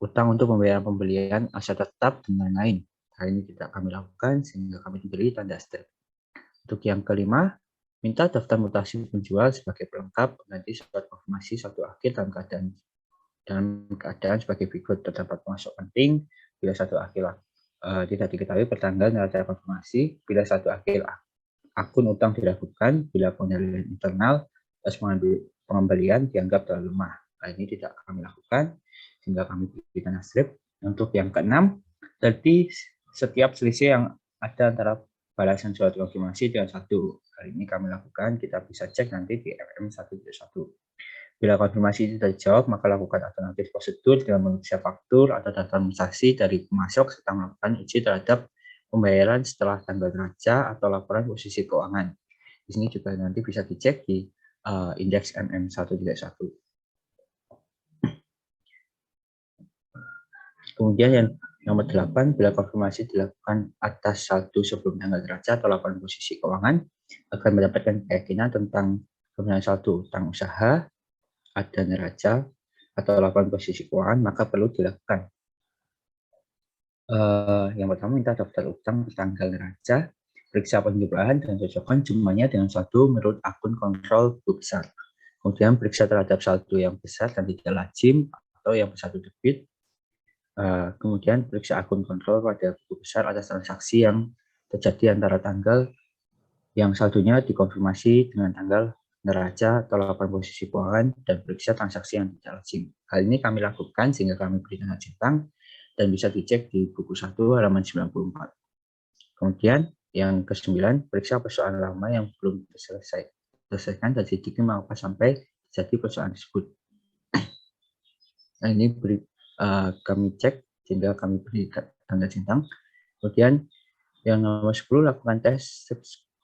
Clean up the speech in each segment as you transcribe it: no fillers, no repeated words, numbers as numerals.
utang untuk pembayaran pembelian aset tetap dan lain-lain. Hal ini tidak kami lakukan sehingga kami diberi tanda strip. Untuk yang kelima, minta daftar mutasi penjual sebagai pelengkap pengganti surat konfirmasi satu akhir dalam keadaan sebagai berikut. Terdapat masuk penting bila satu akhir tidak diketahui pertanggal neraca konfirmasi, bila satu akhir akun utang diragukan, bila pengendalian internal atas pengembalian dianggap terlalu lemah. Hal ini tidak kami lakukan sehingga kami berikan strip. Untuk yang keenam, jadi setiap selisih yang ada antara balasan surat konfirmasi dengan satu. Hal ini kami lakukan, kita bisa cek nanti di MM1.1. Bila konfirmasi tidak dijawab, maka lakukan alternatif prosedur dengan memeriksa faktur atau data transaksi dari pemasok serta melakukan uji terhadap pembayaran setelah tanggal neraca atau laporan posisi keuangan. Di sini juga nanti bisa dicek di indeks MM1.1. Kemudian yang nomor 8, bila konfirmasi dilakukan atas saldo sebelum tanggal neraca atau laporan posisi keuangan, akan mendapatkan keyakinan tentang kebenaran saldo utang usaha, ada neraca, atau laporan posisi keuangan, maka perlu dilakukan. Yang pertama, minta daftar utang tanggal neraca, periksa penjumlahan dan cocokkan jumlahnya dengan saldo menurut akun kontrol buku besar. Kemudian periksa terhadap saldo yang besar dan tidak lazim atau yang bersatu debit. Kemudian periksa akun kontrol pada buku besar atas transaksi yang terjadi antara tanggal yang saldonya dikonfirmasi dengan tanggal neraca atau laporan posisi keuangan dan periksa transaksi yang tidak lazim. Hal ini kami lakukan sehingga kami beri tanda centang dan bisa dicek di buku 1 halaman 94. Kemudian yang ke-9, periksa persoalan lama yang belum diselesaikan dan sedikit mengapa sampai terjadi persoalan tersebut. Nah, ini kami cek sehingga kami beri tanda centang. Kemudian yang nomor 10, lakukan tes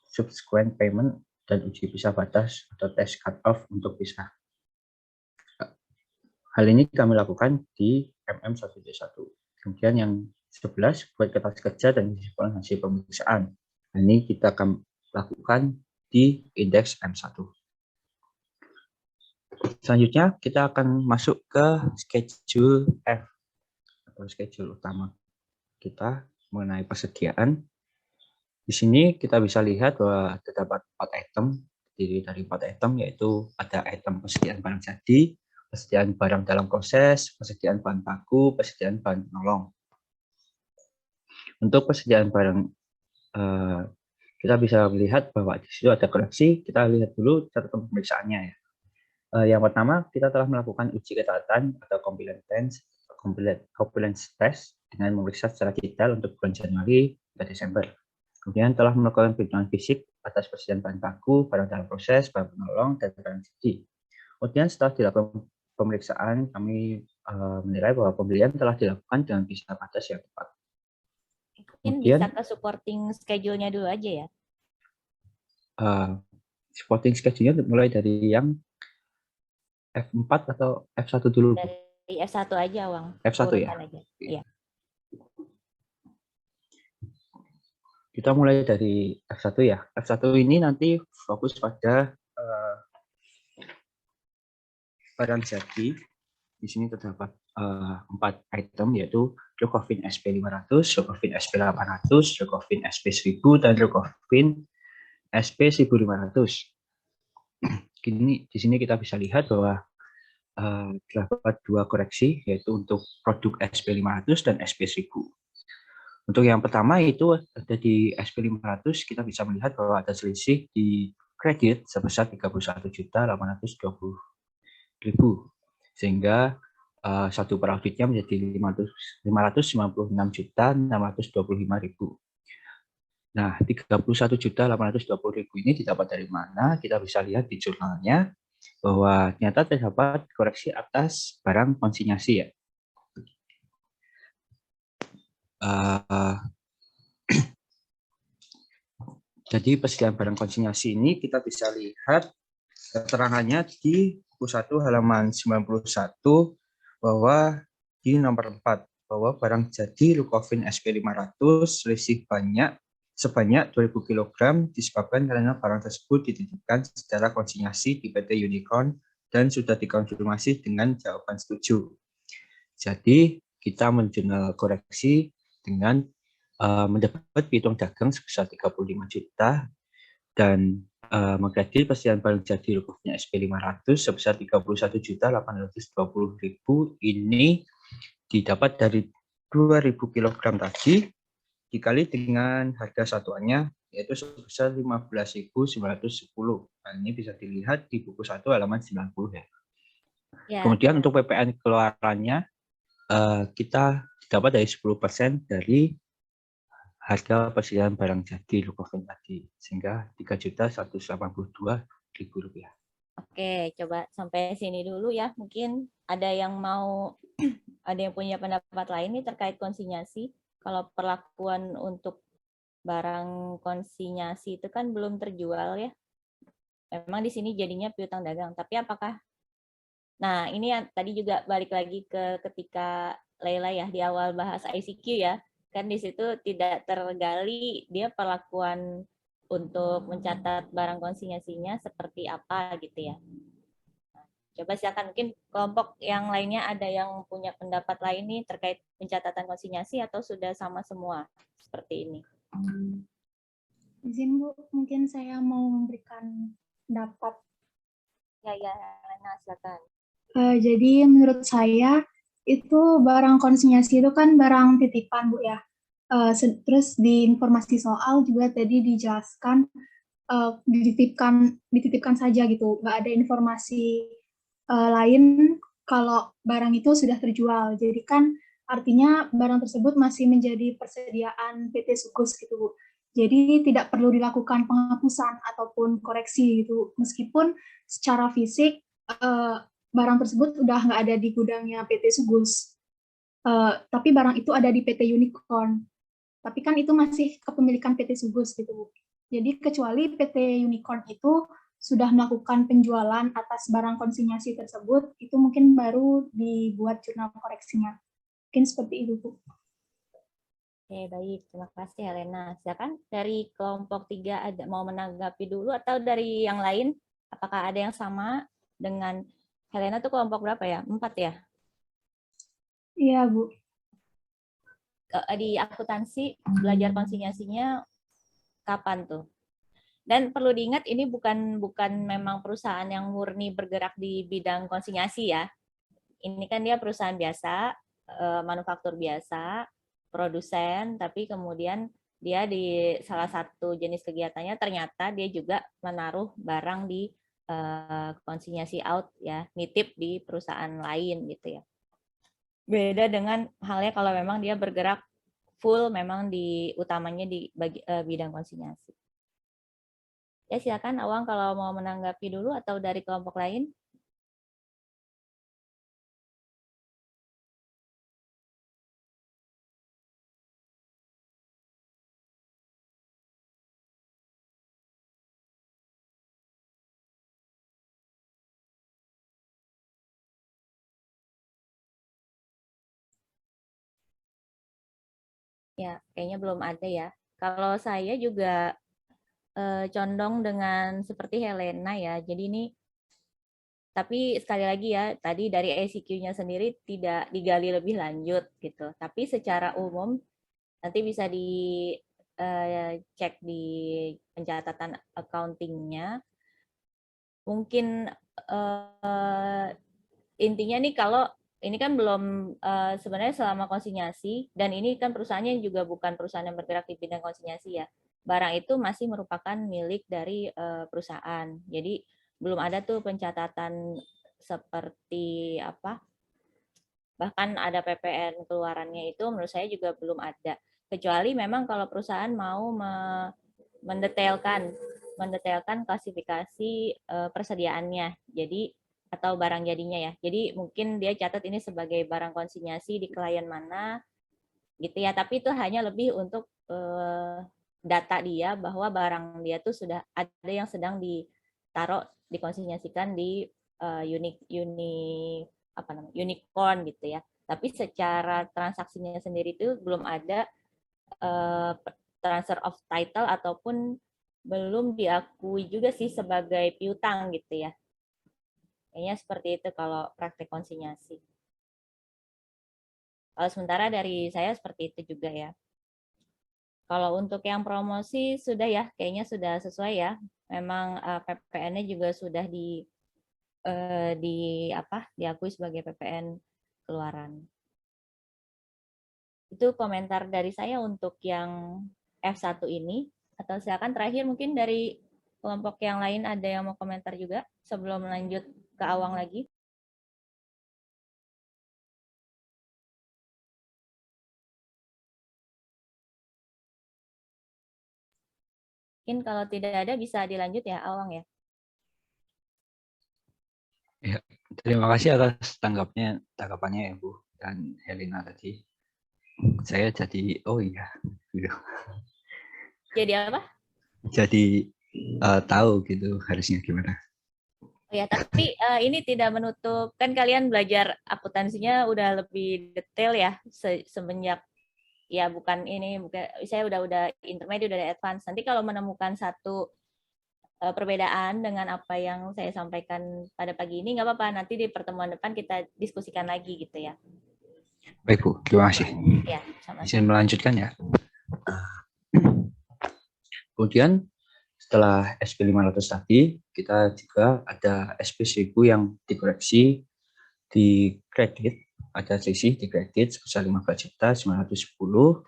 subsequent payment dan uji pisah batas atau tes cut off untuk pisah. Hal ini kami lakukan di MM1.1. Kemudian yang 11, buat kertas kerja dan simpulan hasil pemeriksaan. Ini kita akan lakukan di indeks M1. Selanjutnya kita akan masuk ke schedule F atau schedule utama kita mengenai persediaan. Di sini kita bisa lihat bahwa terdapat 4 item, terdiri dari 4 item, yaitu ada item persediaan barang jadi, persediaan barang dalam proses, persediaan bahan baku, persediaan bahan penolong. Untuk persediaan barang, kita bisa melihat bahwa di situ ada koleksi. Kita lihat dulu catatan pemeriksaannya ya. Yang pertama, kita telah melakukan uji ketaatan atau compliance test dengan memeriksa secara detail untuk bulan Januari hingga Desember. Kemudian telah melakukan perhitungan fisik atas persediaan bahan baku, barang dalam proses, bahan penolong, dan barang jadi. Kemudian setelah dilakukan pemeriksaan, kami menilai bahwa pembelian telah dilakukan dengan pisah batas yang tepat. Mungkin bisa ke supporting schedule-nya dulu aja ya. Supporting schedule-nya mulai dari yang F4 atau F1 dulu? Dari F1 aja, Wang. F1 ya? Aja. Iya. Kita mulai dari F1 ya. F1 ini nanti fokus pada barang jadi. Di sini terdapat 4 item, yaitu Rukofin SP500, Rukofin SP800, Rukofin SP1000, dan Rukofin SP1500. Di sini kita bisa lihat bahwa terdapat 2 koreksi, yaitu untuk produk SP500 dan SP1000. Untuk yang pertama itu ada di SP500, kita bisa melihat bahwa ada selisih di kredit sebesar 31.820.000, sehingga satu per auditnya menjadi 556.625.000. Nah, 31.820.000 ini didapat dari mana? Kita bisa lihat di jurnalnya bahwa ternyata terdapat koreksi atas barang konsinyasi ya. Jadi persediaan barang konsinyasi ini kita bisa lihat keterangannya di buku 1 halaman 91 bahwa di nomor 4 bahwa barang jadi Rukofin SP500 selisih sebanyak 2.000 kg disebabkan karena barang tersebut dititipkan secara konsinyasi di PT Unicorn dan sudah dikonfirmasi dengan jawaban setuju. Jadi kita menjurnal koreksi dengan mendapat piutang dagang sebesar 35 juta dan mengkredit persediaan barang jadi rukuknya SP500 sebesar 31.820.000 ini didapat dari 2.000 kg tadi dikali dengan harga satuannya yaitu sebesar 15.910. Hal ini bisa dilihat di buku 1 halaman 90 ya. Kemudian untuk PPN keluarannya kita dapat dari 10% dari harga persediaan barang jadi Lukoven tadi, sehingga Rp3.182.000. Oke, coba sampai sini dulu ya. Mungkin ada yang mau, ada yang punya pendapat lain nih terkait konsinyasi. Kalau perlakuan untuk barang konsinyasi itu kan belum terjual ya. Memang di sini jadinya piutang dagang. Tapi apakah, nah ini tadi juga balik lagi ke ketika Leila ya di awal bahas ICQ ya. Kan di situ tidak tergali dia perlakuan untuk mencatat barang konsinyasinya seperti apa gitu ya. Coba silakan, mungkin kelompok yang lainnya ada yang punya pendapat lain nih terkait pencatatan konsinyasi atau sudah sama semua seperti ini. Izin Bu, mungkin saya mau memberikan pendapat. Ya, Lena, silakan. Jadi menurut saya itu barang konsinyasi itu kan barang titipan Bu ya. Terus di informasi soal juga tadi dijelaskan dititipkan saja gitu, nggak ada informasi lain kalau barang itu sudah terjual. Jadi kan artinya barang tersebut masih menjadi persediaan PT Sukus gitu Bu. Jadi tidak perlu dilakukan penghapusan ataupun koreksi gitu, meskipun secara fisik barang tersebut udah nggak ada di gudangnya PT Sugus. Tapi barang itu ada di PT Unicorn. Tapi kan itu masih kepemilikan PT Sugus gitu Bu. Jadi kecuali PT Unicorn itu sudah melakukan penjualan atas barang konsinyasi tersebut, itu mungkin baru dibuat jurnal koreksinya. Mungkin seperti itu Bu. Oke, baik. Terima kasih Helena. Silakan dari kelompok 3 ada mau menanggapi dulu atau dari yang lain? Apakah ada yang sama dengan Helena tuh kelompok berapa ya? 4 ya? Iya Bu. Di akuntansi belajar konsinyasinya kapan tuh? Dan perlu diingat ini bukan memang perusahaan yang murni bergerak di bidang konsinyasi ya. Ini kan dia perusahaan biasa, manufaktur biasa, produsen, tapi kemudian dia di salah satu jenis kegiatannya ternyata dia juga menaruh barang di konsinyasi out ya, nitip di perusahaan lain gitu ya. Beda dengan halnya kalau memang dia bergerak full memang di utamanya di bidang konsinyasi. Ya silakan Awang kalau mau menanggapi dulu atau dari kelompok lain. Ya, kayaknya belum ada ya. Kalau saya juga condong dengan seperti Helena ya. Jadi ini, tapi sekali lagi ya, tadi dari ICQ-nya sendiri tidak digali lebih lanjut gitu. Tapi secara umum nanti bisa dicek di pencatatan accounting-nya. Mungkin intinya nih kalau ini kan belum sebenarnya selama konsinyasi dan ini kan perusahaannya juga bukan perusahaan yang bergerak di bidang konsinyasi ya. Barang itu masih merupakan milik dari perusahaan. Jadi belum ada tuh pencatatan seperti apa. Bahkan ada PPN keluarannya itu menurut saya juga belum ada. Kecuali memang kalau perusahaan mau mendetailkan klasifikasi persediaannya. Jadi atau barang jadinya ya. Jadi mungkin dia catat ini sebagai barang konsinyasi di klien mana gitu ya. Tapi itu hanya lebih untuk data dia bahwa barang dia tuh sudah ada yang sedang ditaruh dikonsinyasikan di unicorn gitu ya. Tapi secara transaksinya sendiri itu belum ada transfer of title ataupun belum diakui juga sih sebagai piutang gitu ya. Kayaknya seperti itu kalau praktek konsinyasi. Kalau sementara dari saya seperti itu juga ya. Kalau untuk yang promosi sudah ya, kayaknya sudah sesuai ya. Memang PPN-nya juga sudah diakui sebagai PPN keluaran. Itu komentar dari saya untuk yang F1 ini. Atau silakan terakhir mungkin dari kelompok yang lain ada yang mau komentar juga sebelum lanjut ke Awang lagi. Mungkin kalau tidak ada bisa dilanjut ya Awang ya. Ya, terima kasih atas tanggapannya ya Bu dan Helena tadi. Saya jadi gitu. Jadi apa? Jadi tahu gitu harusnya gimana. Ya, tapi ini tidak menutup, kan kalian belajar akuntansinya udah lebih detail ya semenjak ya bukan saya udah intermediate, udah advance. Nanti kalau menemukan satu perbedaan dengan apa yang saya sampaikan pada pagi ini nggak apa-apa, nanti di pertemuan depan kita diskusikan lagi gitu ya. Baik Bu, terima kasih. Ya, sama-sama. Izin melanjutkan ya. Kemudian setelah SP 500 tadi, kita juga ada SP 1000 yang dikoreksi di kredit, ada selisih di kredit sebesar 15.910.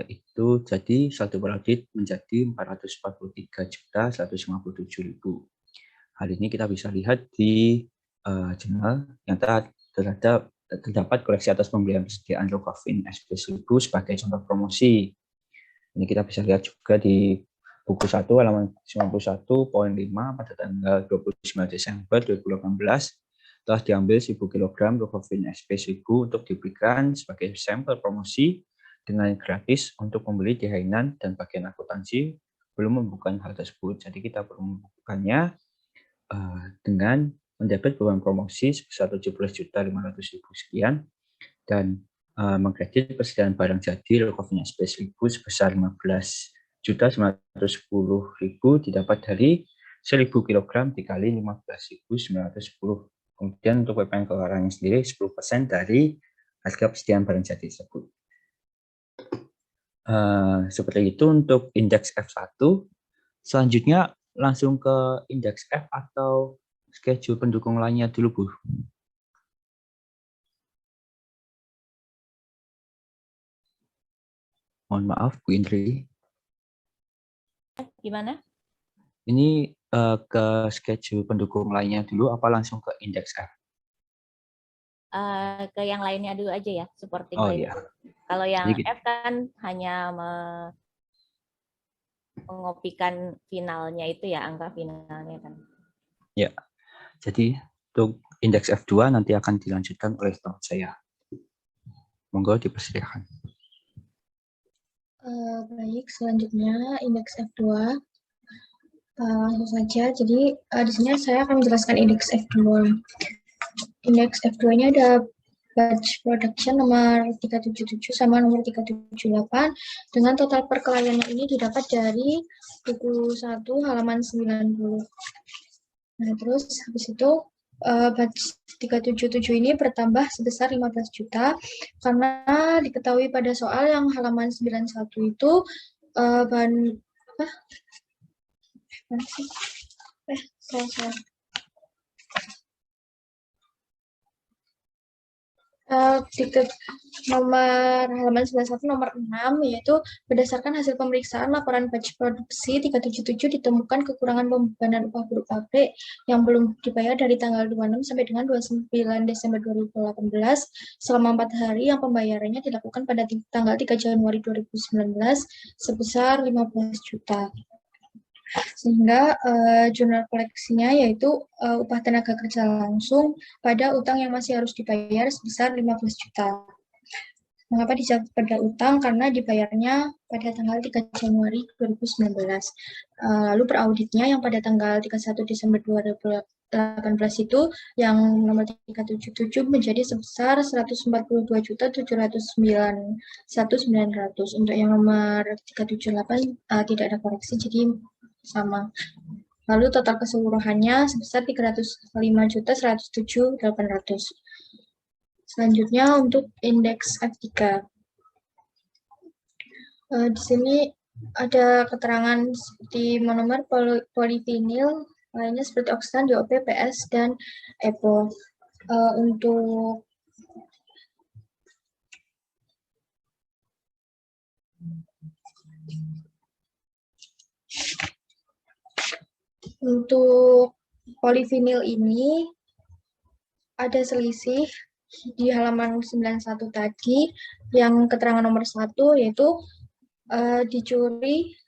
Itu jadi saldo beraudit menjadi 443.157.000. Hal ini kita bisa lihat di jurnal yang terdapat koleksi atas pembelian persediaan Rokafin SP 1000 sebagai contoh promosi. Ini kita bisa lihat juga di buku 1 halaman 91.5 pada tanggal 29 Desember 2018 telah diambil 1.000 kg Rokafin SP 1000 untuk diberikan sebagai sampel promosi dengan gratis untuk pembeli di Hainan dan bagian akuntansi belum membuka hal tersebut. Jadi kita perlu membukannya dengan mendebit beban promosi sebesar 17.500.000 sekian dan mengkredit persediaan barang jadi Rokafin SP 1000 sebesar 15.910.000 didapat dari 1.000 kg dikali 15.910. Kemudian untuk PPN keluarannya sendiri 10% dari harga persediaan barang jadi tersebut. Seperti itu untuk indeks F1. Selanjutnya langsung ke indeks F atau schedule pendukung lainnya dulu, Bu. Mohon maaf, Bu Indri. Gimana? Ini ke schedule pendukung lainnya dulu, apa langsung ke indeks F? Ke yang lainnya dulu aja ya, supporting lainnya. Dulu. Kalau yang F kan hanya mengopikan finalnya itu ya, angka finalnya kan. Ya, jadi untuk indeks F2 nanti akan dilanjutkan oleh staff saya. Monggo dipersilakan. Baik, selanjutnya indeks F2. Langsung saja, jadi di sini saya akan menjelaskan indeks F2. Indeks F2 ini ada batch production nomor 377 sama nomor 378 dengan total perkelahiannya ini didapat dari buku 1 halaman 90. Nah, terus habis itu batch 377 ini bertambah sebesar 15 juta karena diketahui pada soal yang halaman 91 itu bahan apa? Nomor halaman 91 nomor 6 yaitu berdasarkan hasil pemeriksaan laporan batch produksi 377 ditemukan kekurangan pembebanan upah buruh pabrik yang belum dibayar dari tanggal 26 sampai dengan 29 Desember 2018 selama 4 hari yang pembayarannya dilakukan pada tanggal 3 Januari 2019 sebesar 15 juta. Sehingga jurnal koleksinya yaitu upah tenaga kerja langsung pada utang yang masih harus dibayar sebesar 15 juta. Mengapa dicatat pada utang? Karena dibayarnya pada tanggal 3 Januari 2019. Lalu perauditnya yang pada tanggal 31 Desember 2018 itu yang nomor 377 menjadi sebesar 142.709.900. Untuk yang nomor 378 tidak ada koreksi, jadi sama. Lalu total keseluruhannya sebesar 305.107.800. Selanjutnya untuk indeks F3. Di sini ada keterangan seperti monomer polivinil, lainnya seperti oksan, DOP, PS, dan EPO. Untuk polivinil ini ada selisih di halaman 91 tadi, yang keterangan nomor 1 yaitu dicuri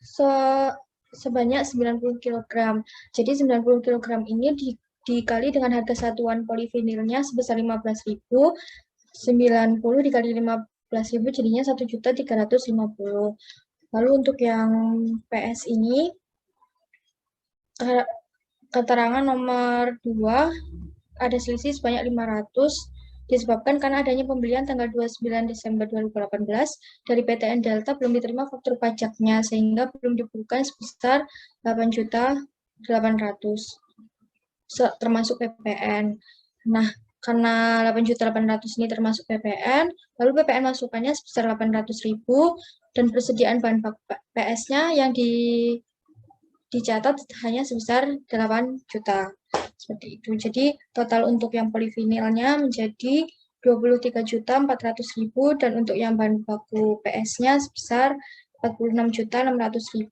sebanyak 90 kg. Jadi 90 kg ini dikali dengan harga satuan polivinilnya sebesar 15.000, 90 dikali 15.000 jadinya 1.350.000. Lalu untuk yang PS ini, keterangan nomor 2 ada selisih sebanyak 500 disebabkan karena adanya pembelian tanggal 29 Desember 2018 dari PTN Delta belum diterima faktur pajaknya sehingga belum dibukukan sebesar 8.800.000 termasuk PPN. Nah, karena 8.800.000 ini termasuk PPN, lalu PPN masukannya sebesar 800.000 dan persediaan bahan baku PS-nya yang dicatat hanya sebesar 8 juta. Seperti itu. Jadi total untuk yang polivinilnya menjadi 23.400.000 dan untuk yang bahan baku PS-nya sebesar 46.600.000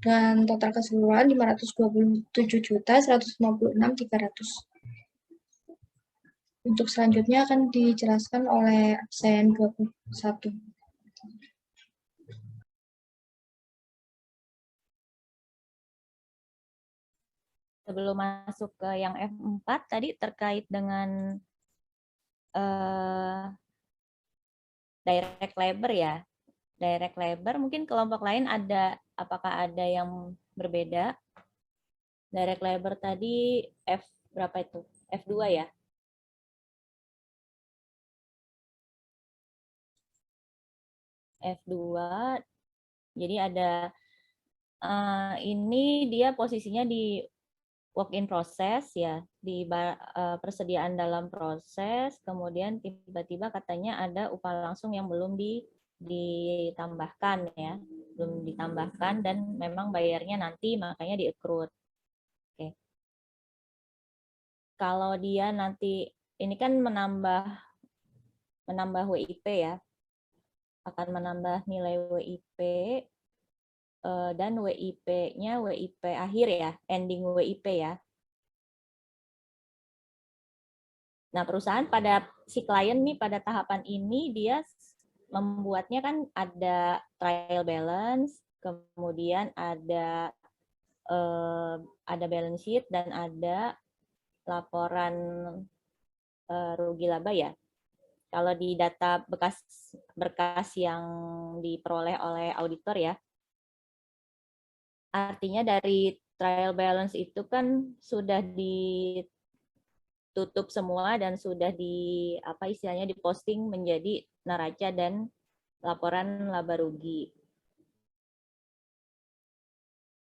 dan total keseluruhan 527.156.300. Untuk selanjutnya akan dijelaskan oleh absen 21. Sebelum masuk ke yang F4 tadi terkait dengan direct labor ya. Direct labor mungkin kelompok lain apakah ada yang berbeda? Direct labor tadi F berapa itu? F2 ya? F2. Jadi ada ini dia posisinya di work in process ya, di persediaan dalam proses, kemudian tiba-tiba katanya ada upah langsung yang belum ditambahkan ya, belum ditambahkan dan memang bayarnya nanti makanya di-accrued. Oke. Kalau dia nanti ini kan menambah WIP ya, akan menambah nilai WIP dan WIP-nya WIP akhir ya, ending WIP ya. Nah, perusahaan si klien nih pada tahapan ini dia membuatnya kan ada trial balance, kemudian ada balance sheet dan ada laporan rugi laba ya. Kalau di data berkas yang diperoleh oleh auditor ya, artinya dari trial balance itu kan sudah ditutup semua dan sudah istilahnya diposting menjadi neraca dan laporan laba rugi.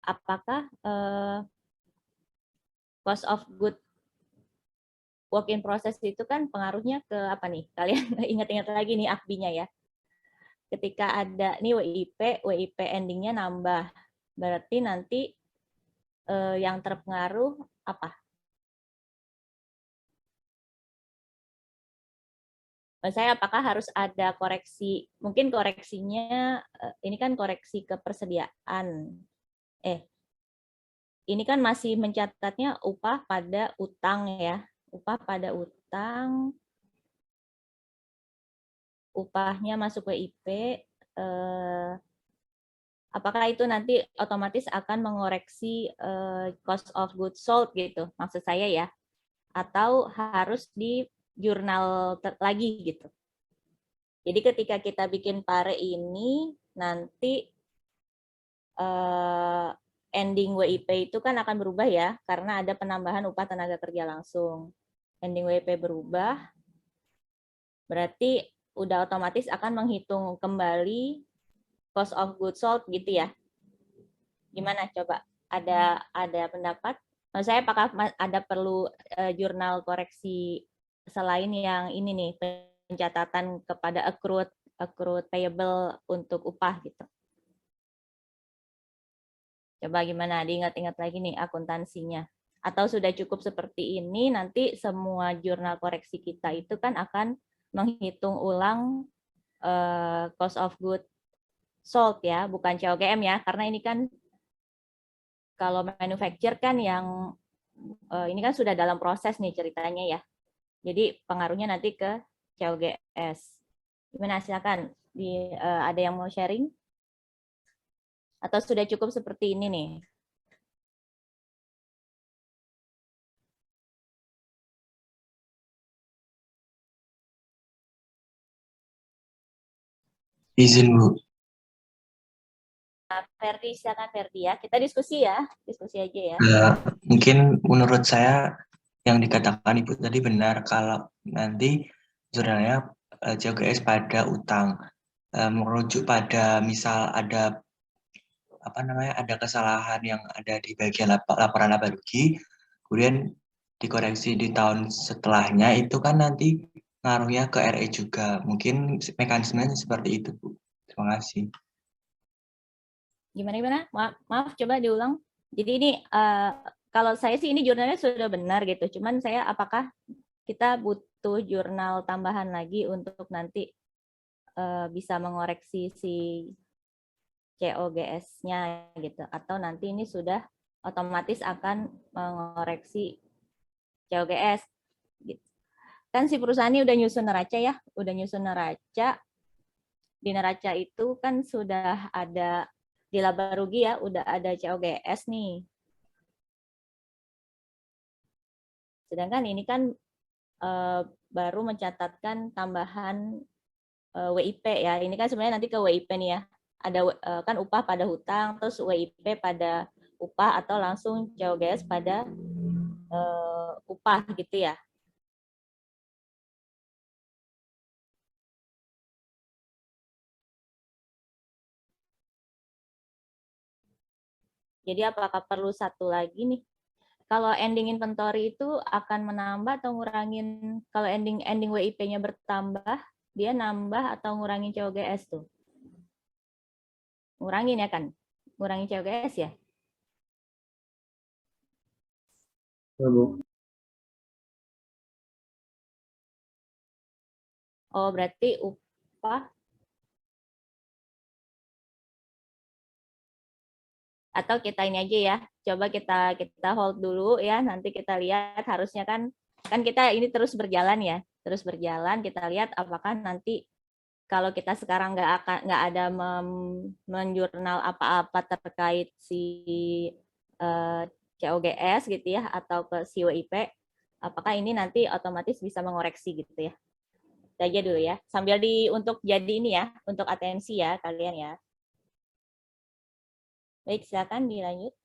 Apakah cost of good work in process itu kan pengaruhnya ke apa nih? Kalian ingat-ingat lagi nih AKBI-nya ya. Ketika ada nih WIP endingnya nambah. Berarti nanti yang terpengaruh apa? Saya apakah harus ada koreksi? Mungkin koreksinya ini kan koreksi ke persediaan. Ini kan masih mencatatnya upah pada utang ya. Upah pada utang, upahnya masuk WIP, apakah itu nanti otomatis akan mengoreksi cost of goods sold gitu, maksud saya ya, atau harus di jurnal lagi gitu. Jadi ketika kita bikin pare ini, nanti ending WIP itu kan akan berubah ya, karena ada penambahan upah tenaga kerja langsung. Ending WIP berubah, berarti udah otomatis akan menghitung kembali cost of goods sold gitu ya. Gimana coba Ada pendapat? Maksud saya apakah ada perlu jurnal koreksi selain yang ini nih, pencatatan kepada accrued payable untuk upah gitu. Coba gimana, diingat-ingat lagi nih akuntansinya. Atau sudah cukup seperti ini, nanti semua jurnal koreksi kita itu kan akan menghitung ulang cost of goods sold ya, bukan COGM ya, karena ini kan kalau manufacture kan yang ini kan sudah dalam proses nih ceritanya ya. Jadi pengaruhnya nanti ke COGS. Gimana, silakan ada yang mau sharing? Atau sudah cukup seperti ini nih? Izin, Bu. Ferdi, silakan Ferdi ya. Kita diskusi ya, diskusi aja ya. Mungkin menurut saya yang dikatakan Ibu tadi benar kalau nanti jurnalnya COGS pada utang. Merujuk pada misal ada ada kesalahan yang ada di bagian laporan laba rugi, kemudian dikoreksi di tahun setelahnya, itu kan nanti ngaruhnya ke RE juga. Mungkin mekanismenya seperti itu, Bu. Terima kasih. Gimana? Maaf, coba diulang. Jadi ini kalau saya sih ini jurnalnya sudah benar gitu. Cuman saya apakah kita butuh jurnal tambahan lagi untuk nanti bisa mengoreksi si COGS-nya gitu, atau nanti ini sudah otomatis akan mengoreksi COGS gitu. Kan si perusahaan ini udah nyusun neraca ya, udah nyusun neraca. Di neraca itu kan sudah ada di laba rugi ya, udah ada COGS nih. Sedangkan ini kan baru mencatatkan tambahan WIP ya. Ini kan sebenarnya nanti ke WIP nih ya. Ada kan upah pada hutang, terus WIP pada upah, atau langsung COGS pada upah gitu ya. Jadi apakah perlu satu lagi nih? Kalau ending inventory itu akan menambah atau ngurangin, kalau ending WIP-nya bertambah, dia nambah atau ngurangin COGS tuh? Ngurangin ya kan? Ngurangin COGS ya? Ya, Bu. Oh, berarti upah atau kita ini aja ya. Coba kita hold dulu ya. Nanti kita lihat, harusnya kan kita ini terus berjalan ya. Terus berjalan, kita lihat apakah nanti kalau kita sekarang nggak ada menjurnal apa-apa terkait si COGS gitu ya, atau ke si WIP, apakah ini nanti otomatis bisa mengoreksi gitu ya. Kita aja dulu ya, sambil untuk jadi ini ya, untuk atensi ya kalian ya. Baik, silakan dilanjut.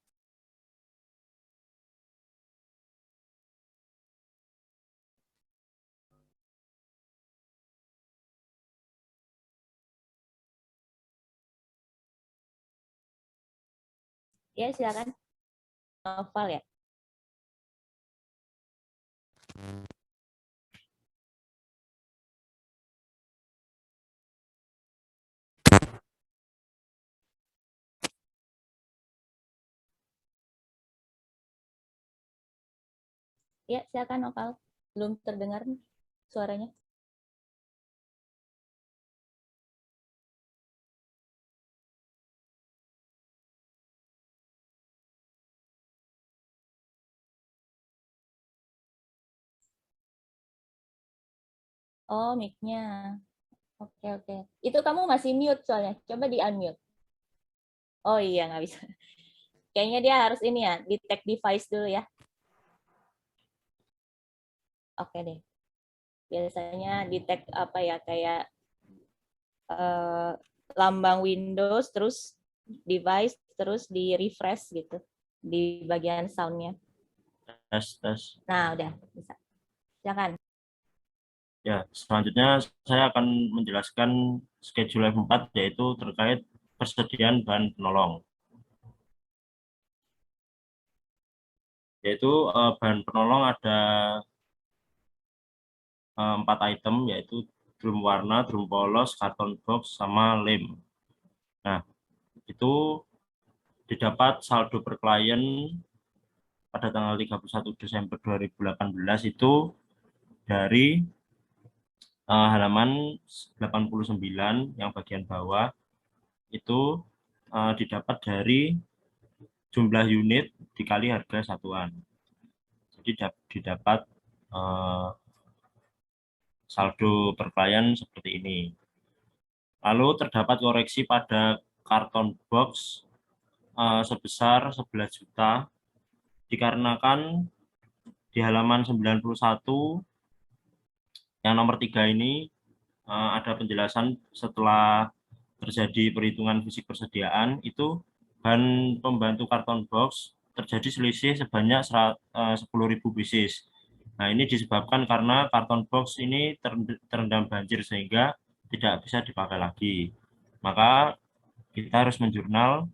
Ya, silakan. Novel ya. Ya, silakan Novel. Belum terdengar nih suaranya. Oh, mic-nya. Oke. Itu kamu masih mute soalnya. Coba di-unmute. Oh iya, nggak bisa. Kayaknya dia harus ini ya, detect device dulu ya. Oke deh. Biasanya detect apa ya, kayak lambang Windows, terus device, terus di refresh gitu. Di bagian sound-nya. Tes. Nah, udah bisa. Silakan. Ya, selanjutnya saya akan menjelaskan schedule F4, yaitu terkait persediaan bahan penolong. yaitu bahan penolong ada 4 item, yaitu drum warna, drum polos, karton box, sama lem. Nah, itu didapat saldo per klien pada tanggal 31 Desember 2018 itu dari halaman 89 yang bagian bawah itu didapat dari jumlah unit dikali harga satuan. Jadi didapat saldo per klien seperti ini. Lalu terdapat koreksi pada karton box sebesar 11 juta dikarenakan di halaman 91 yang nomor 3 ini ada penjelasan setelah terjadi perhitungan fisik persediaan itu bahan pembantu karton box terjadi selisih sebanyak 10.000 pieces. Nah, ini disebabkan karena karton box ini terendam banjir sehingga tidak bisa dipakai lagi. Maka kita harus menjurnal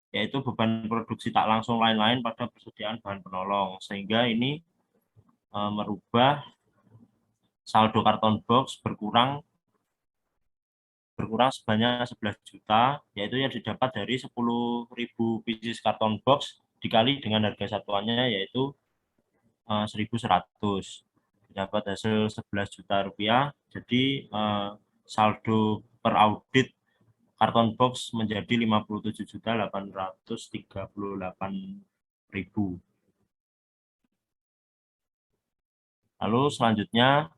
yaitu beban produksi tak langsung lain-lain pada persediaan bahan penolong, sehingga ini merubah saldo karton box berkurang sebanyak 11 juta, yaitu yang didapat dari 10.000 pieces karton box dikali dengan harga satuannya yaitu 1.100. Dapat hasil 11 juta rupiah, jadi saldo per audit karton box menjadi 57.838.000. Lalu selanjutnya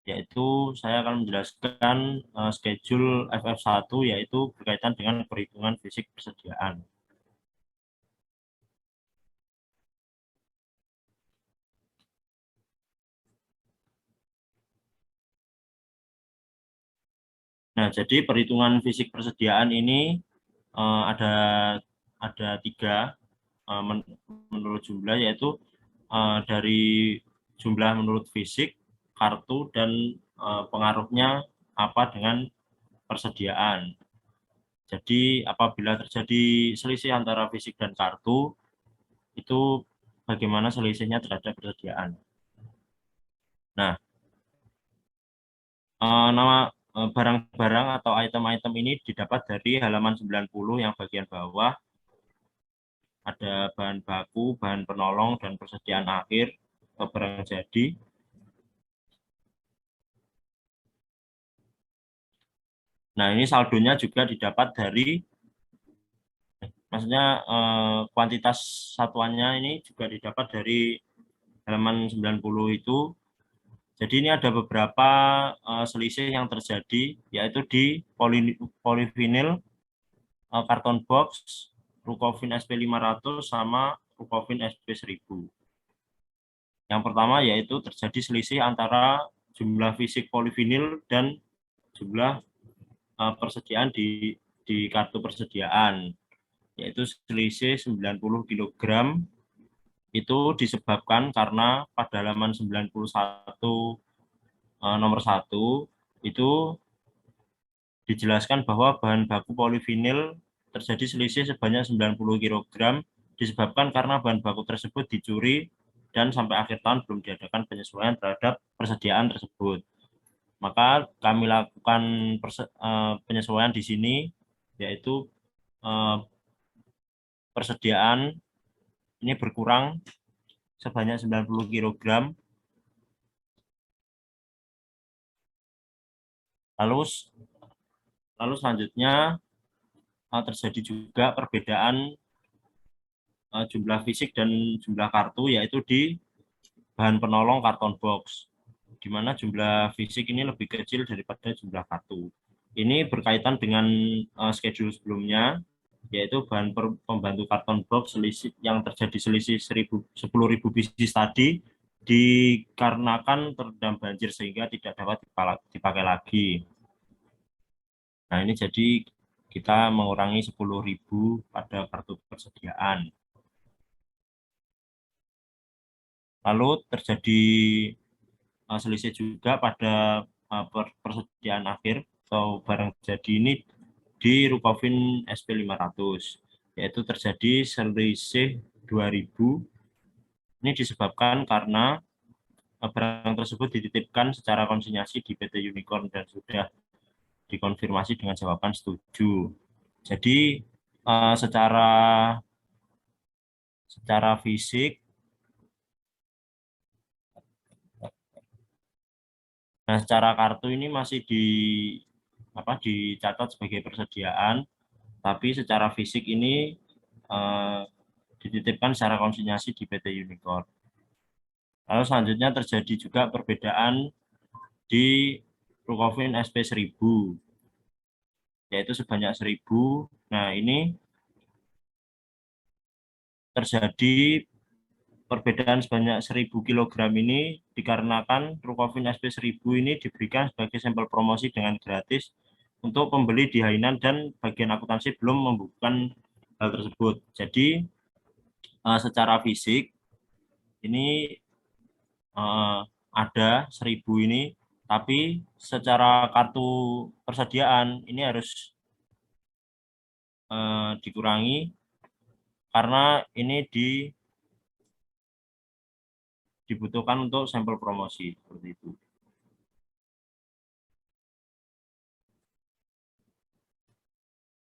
yaitu saya akan menjelaskan schedule FF1 yaitu berkaitan dengan perhitungan fisik persediaan. Nah, jadi perhitungan fisik persediaan ini ada 3 menurut jumlah, yaitu dari jumlah menurut fisik, kartu, dan pengaruhnya apa dengan persediaan. Jadi apabila terjadi selisih antara fisik dan kartu, itu bagaimana selisihnya terhadap persediaan. Nah, nama barang-barang atau item-item ini didapat dari halaman 90 yang bagian bawah. Ada bahan baku, bahan penolong, dan persediaan akhir atau barang jadi. Nah, ini saldonya juga didapat dari, maksudnya kuantitas satuannya ini juga didapat dari halaman 90 itu. Jadi ini ada beberapa selisih yang terjadi, yaitu di polyvinyl, karton box, Rukofin SP500, sama Rukofin SP1000. Yang pertama yaitu terjadi selisih antara jumlah fisik polyvinyl dan jumlah persediaan di kartu persediaan, yaitu selisih 90 kg. Itu disebabkan karena pada halaman 91 nomor 1 itu dijelaskan bahwa bahan baku polyvinyl terjadi selisih sebanyak 90 kg disebabkan karena bahan baku tersebut dicuri dan sampai akhir tahun belum diadakan penyesuaian terhadap persediaan tersebut. Maka kami lakukan penyesuaian di sini, yaitu persediaan ini berkurang sebanyak 90 kg. Lalu selanjutnya terjadi juga perbedaan jumlah fisik dan jumlah kartu, yaitu di bahan penolong karton box, di mana jumlah fisik ini lebih kecil daripada jumlah kartu. Ini berkaitan dengan schedule sebelumnya, yaitu bahan pembantu karton box yang terjadi selisih 10.000 pieces tadi dikarenakan terendam banjir sehingga tidak dapat dipakai lagi. Nah, ini jadi kita mengurangi 10.000 pada kartu persediaan. Lalu terjadi selisih juga pada persediaan akhir atau barang jadi ini di Rukofin SP500, yaitu terjadi selisih 2.000. Ini disebabkan karena barang tersebut dititipkan secara konsinyasi di PT Unicorn dan sudah dikonfirmasi dengan jawaban setuju. Jadi secara fisik, nah secara kartu ini masih dicatat sebagai persediaan, tapi secara fisik ini dititipkan secara konsinyasi di PT Unicorn. Lalu selanjutnya terjadi juga perbedaan di Rukofin SP 1000, yaitu sebanyak 1000. Nah, ini terjadi perbedaan sebanyak 1000 kg ini dikarenakan Rukofin SP 1000 ini diberikan sebagai sampel promosi dengan gratis untuk pembeli di Hainan dan bagian akuntansi belum membukukan hal tersebut. Jadi secara fisik ini ada 1000 ini, tapi secara kartu persediaan ini harus dikurangi karena ini dibutuhkan untuk sampel promosi seperti itu.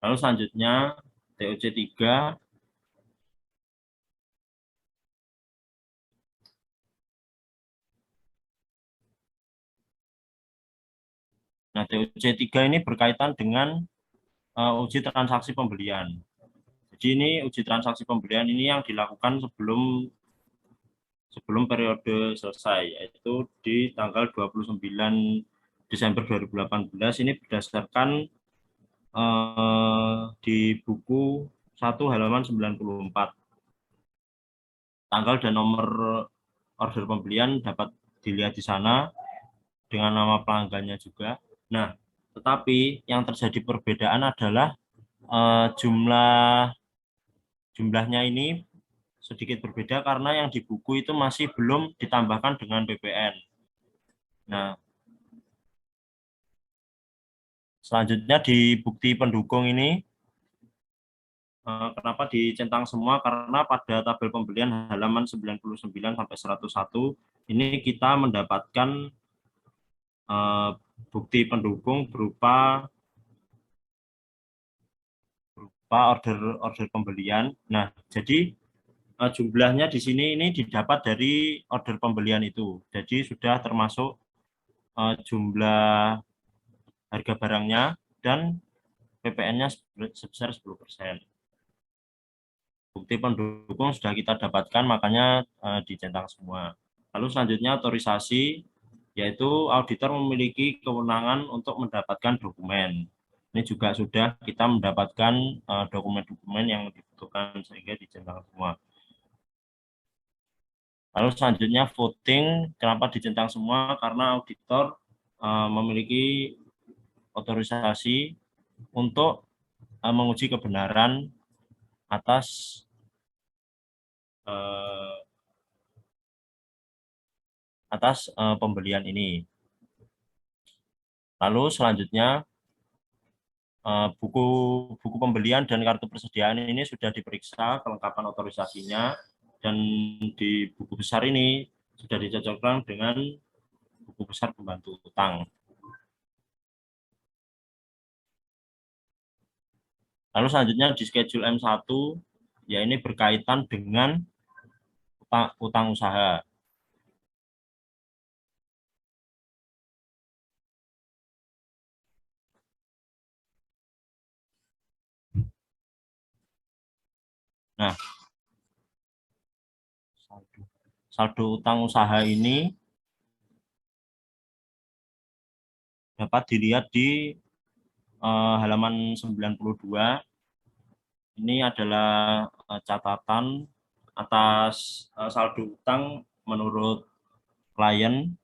Lalu selanjutnya TOC 3. Nah, TOC 3 ini berkaitan dengan uji transaksi pembelian. Jadi ini uji transaksi pembelian ini yang dilakukan sebelum periode selesai, yaitu di tanggal 29 Desember 2018. Ini berdasarkan di buku 1 halaman 94. Tanggal dan nomor order pembelian dapat dilihat di sana dengan nama pelanggannya juga. Nah, tetapi yang terjadi perbedaan adalah jumlahnya ini sedikit berbeda karena yang di buku itu masih belum ditambahkan dengan PPN. Nah, selanjutnya di bukti pendukung ini, kenapa dicentang semua? Karena pada tabel pembelian halaman 99 sampai 101 ini kita mendapatkan bukti pendukung berupa order pembelian. Nah, jadi jumlahnya di sini ini didapat dari order pembelian itu. Jadi sudah termasuk jumlah harga barangnya dan PPN-nya sebesar 10%. Bukti pendukung sudah kita dapatkan, makanya dicentang semua. Lalu selanjutnya otorisasi, yaitu auditor memiliki kewenangan untuk mendapatkan dokumen. Ini juga sudah kita mendapatkan dokumen-dokumen yang dibutuhkan sehingga dicentang semua. Lalu selanjutnya voting, kenapa dicentang semua? Karena auditor memiliki otorisasi untuk menguji kebenaran atas pembelian ini. Lalu selanjutnya buku pembelian dan kartu persediaan ini sudah diperiksa kelengkapan otorisasinya, dan di buku besar ini sudah dicocokkan dengan buku besar pembantu utang. Lalu selanjutnya di schedule M1, ya ini berkaitan dengan utang usaha. Nah, saldo utang usaha ini dapat dilihat di halaman 92. Ini adalah catatan atas saldo utang menurut klien.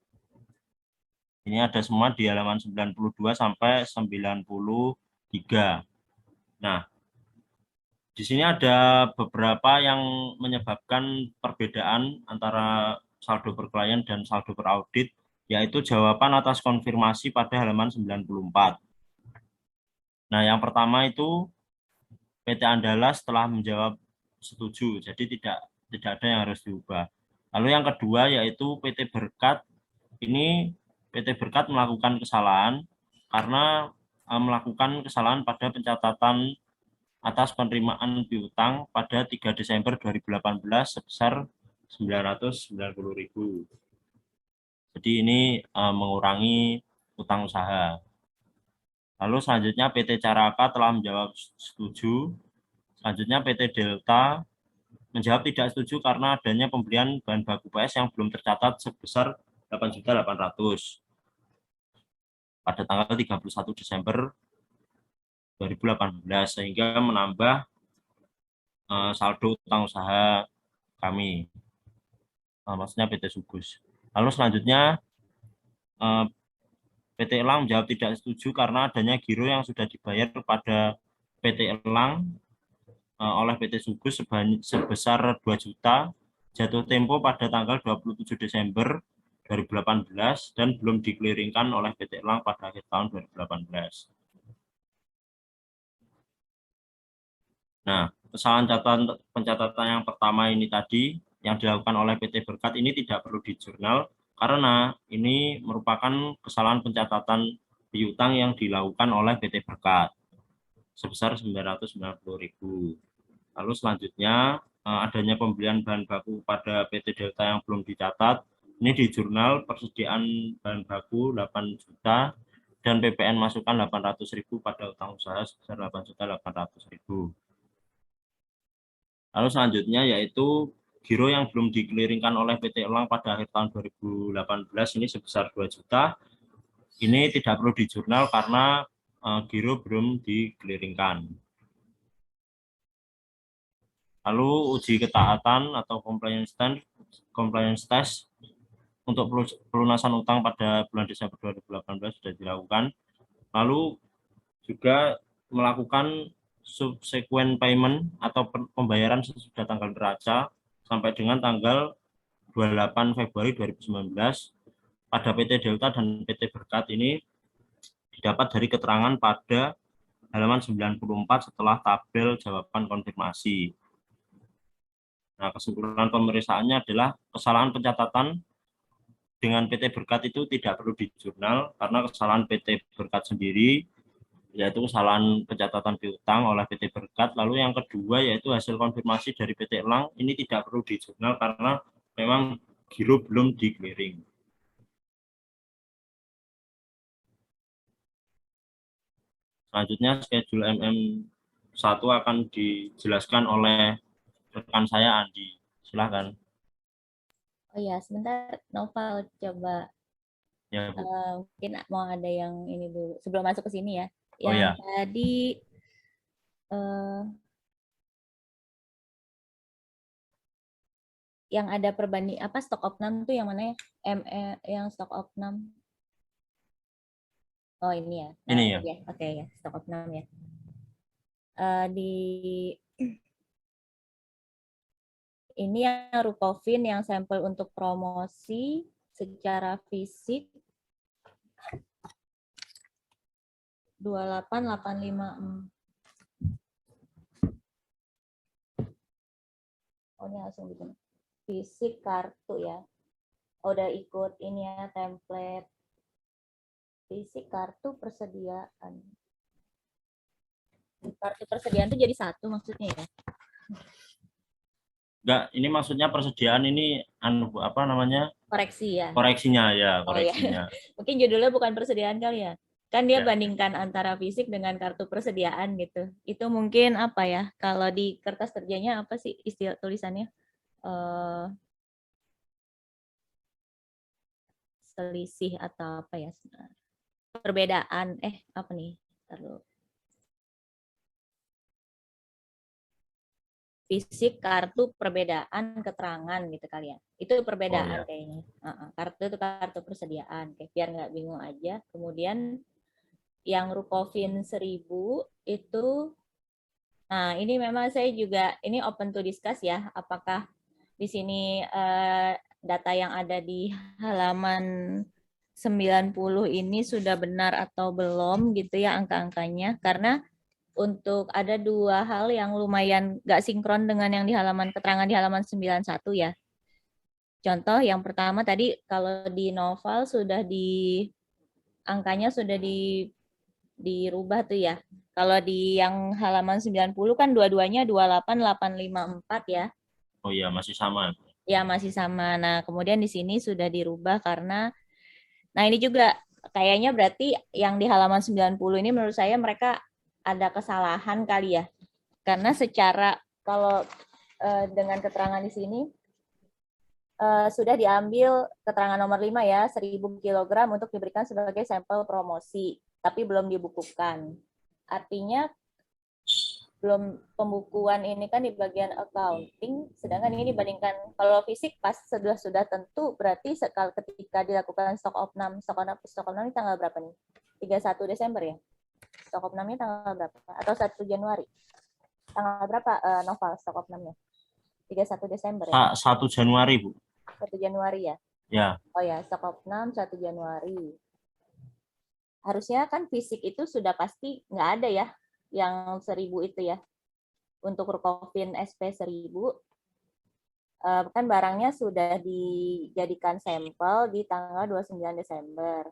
Ini ada semua di halaman 92 sampai 93. Nah, di sini ada beberapa yang menyebabkan perbedaan antara saldo per klien dan saldo per audit, yaitu jawaban atas konfirmasi pada halaman 94. Nah, yang pertama itu PT Andala setelah menjawab setuju, jadi tidak ada yang harus diubah. Lalu yang kedua yaitu PT Berkat. Ini PT Berkat melakukan kesalahan karena melakukan kesalahan pada pencatatan atas penerimaan piutang pada 3 Desember 2018 sebesar 990.000. Jadi ini mengurangi utang usaha. Lalu selanjutnya PT Caraka telah menjawab setuju. Selanjutnya PT Delta menjawab tidak setuju karena adanya pembelian bahan baku PS yang belum tercatat sebesar 8.800.000 pada tanggal 31 Desember 2018 sehingga menambah saldo utang usaha kami, maksudnya PT Sugus. Lalu selanjutnya PT Elang menjawab tidak setuju karena adanya giro yang sudah dibayar kepada PT Elang oleh PT Sugus sebesar 2 juta jatuh tempo pada tanggal 27 Desember 2018 dan belum dikeliringkan oleh PT Elang pada akhir tahun 2018. Nah, kesalahan pencatatan yang pertama ini tadi yang dilakukan oleh PT Berkat ini tidak perlu dijurnal karena ini merupakan kesalahan pencatatan piutang yang dilakukan oleh PT Berkat sebesar 990.000. Lalu selanjutnya adanya pembelian bahan baku pada PT Delta yang belum dicatat. Ini di jurnal persediaan bahan baku 8 juta dan PPN masukan 800.000 pada utang usaha sebesar 8.800.000. Lalu selanjutnya yaitu giro yang belum dikeliringkan oleh PT Elang pada akhir tahun 2018 ini sebesar 2 juta. Ini tidak perlu dijurnal karena giro belum dikeliringkan. Lalu uji ketaatan atau compliance test untuk pelunasan utang pada bulan Desember 2018 sudah dilakukan. Lalu juga melakukan subsequent payment atau pembayaran sesudah tanggal neraca sampai dengan tanggal 28 Februari 2019 pada PT Delta dan PT Berkat ini didapat dari keterangan pada halaman 94 setelah tabel jawaban konfirmasi. Nah, kesimpulan pemeriksaannya adalah kesalahan pencatatan dengan PT Berkat itu tidak perlu dijurnal karena kesalahan PT Berkat sendiri yaitu kesalahan pencatatan piutang oleh PT Berkat. Lalu yang kedua yaitu hasil konfirmasi dari PT Elang ini tidak perlu dijurnal karena memang giro belum di-clearing. Selanjutnya schedule MM1 akan dijelaskan oleh rekan saya Andi. Silakan. Oh ya, sebentar Noval coba. Ya, Bu. Mungkin mau ada yang ini dulu sebelum masuk ke sini ya. Oh, Yang ya. tadi yang ada perbanding apa stok opnam tuh yang mana ya? Yang stok opnam. Oh ini ya. Nah, ini ya. Oke ya, stok opnam ya. Di ini yang Rukovin yang sampel untuk promosi secara fisik 28856. Oh ini langsung gitu. Fisik kartu ya. Oh, udah ikut ini ya template. Fisik kartu persediaan. Kartu persediaan itu jadi satu maksudnya ya? Enggak, ini maksudnya persediaan ini apa namanya? Koreksi ya. Koreksinya ya, Oh, koreksinya. ya. Mungkin judulnya bukan persediaan kali ya. Kan dia Ya. bandingkan antara fisik dengan kartu persediaan gitu. Itu mungkin apa ya? Kalau di kertas kerjanya apa sih istilah tulisannya? Selisih atau apa ya? Perbedaan. Apa nih? Terus. Fisik, kartu, perbedaan, keterangan gitu kali ya. Itu perbedaan kayaknya. Kartu itu kartu persediaan. Kayak biar nggak bingung aja. Kemudian yang Rukovin 1000 itu, nah ini memang saya juga, ini open to discuss ya. Apakah di sini data yang ada di halaman 90 ini sudah benar atau belum gitu ya angka-angkanya. Karena untuk ada dua hal yang lumayan nggak sinkron dengan yang di halaman keterangan di halaman 91 ya. Contoh yang pertama tadi kalau di novel sudah angkanya sudah dirubah tuh ya. Kalau di yang halaman 90 kan dua-duanya 28854 ya. Oh iya, masih sama. Ya, masih sama. Nah, kemudian di sini sudah dirubah karena nah ini juga kayaknya berarti yang di halaman 90 ini menurut saya mereka ada kesalahan kali ya. Karena secara kalau dengan keterangan di sini sudah diambil keterangan nomor 5 ya, 1000 kg untuk diberikan sebagai sampel promosi, tapi belum dibukukan. Artinya belum pembukuan ini kan di bagian accounting, sedangkan ini dibandingkan kalau fisik pas sudah tentu berarti ketika dilakukan stok opnam ini tanggal berapa nih? 31 Desember ya? Stok opnamnya tanggal berapa? Atau 1 Januari? Tanggal berapa Novel stok opnamnya? 31 Desember ya? 1 Januari, Bu. 1 Januari ya? Ya. Oh ya, stok opnam 1 Januari. Harusnya kan fisik itu sudah pasti nggak ada ya, yang 1000 itu ya. Untuk Rukofin SP 1000, kan barangnya sudah dijadikan sampel di tanggal 29 Desember.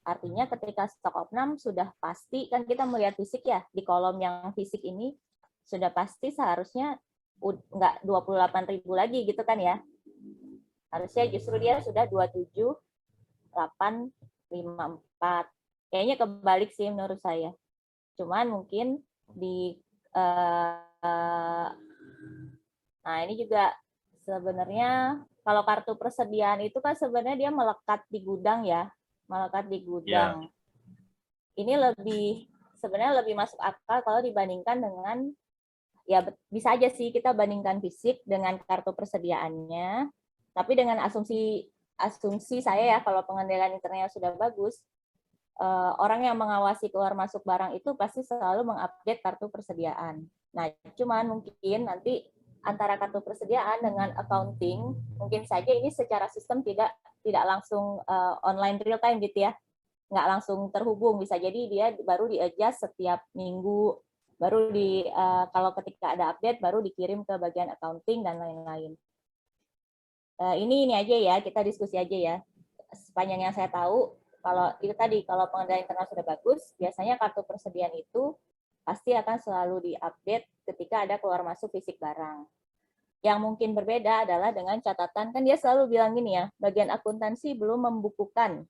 Artinya ketika stok opnam sudah pasti, kan kita melihat fisik ya, di kolom yang fisik ini sudah pasti seharusnya nggak 28.000 lagi gitu kan ya. Harusnya justru dia sudah 27.854. Kayaknya kebalik sih menurut saya. Cuman mungkin di nah ini juga sebenarnya kalau kartu persediaan itu kan sebenarnya dia melekat di gudang ya, melekat di gudang. Ini sebenarnya lebih masuk akal kalau dibandingkan dengan ya bisa aja sih kita bandingkan fisik dengan kartu persediaannya, tapi dengan asumsi saya ya kalau pengendalian internalnya sudah bagus, orang yang mengawasi keluar masuk barang itu pasti selalu mengupdate kartu persediaan. Nah, cuman mungkin nanti antara kartu persediaan dengan accounting, mungkin saja ini secara sistem tidak langsung online real time gitu ya, nggak langsung terhubung, bisa jadi dia baru di-adjust setiap minggu, baru kalau ketika ada update baru dikirim ke bagian accounting dan lain-lain. Ini aja ya, kita diskusi aja ya. Sepanjang yang saya tahu, kalau itu tadi, kalau pengendalian internal sudah bagus, biasanya kartu persediaan itu pasti akan selalu diupdate ketika ada keluar masuk fisik barang. Yang mungkin berbeda adalah dengan catatan, kan dia selalu bilang gini ya, bagian akuntansi belum membukukan.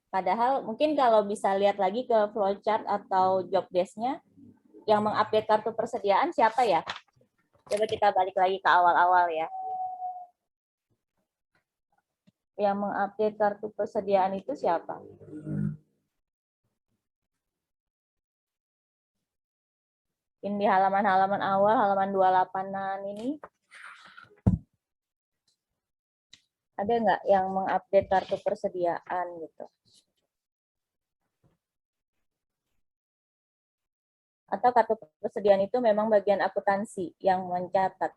Padahal mungkin kalau bisa lihat lagi ke flowchart atau job desk-nya, yang mengupdate kartu persediaan siapa ya? Coba kita balik lagi ke awal-awal ya. Yang mengupdate kartu persediaan itu siapa? Ini di halaman-halaman awal, halaman 28-an ini. Ada nggak yang mengupdate kartu persediaan gitu? Atau kartu persediaan itu memang bagian akuntansi yang mencatat?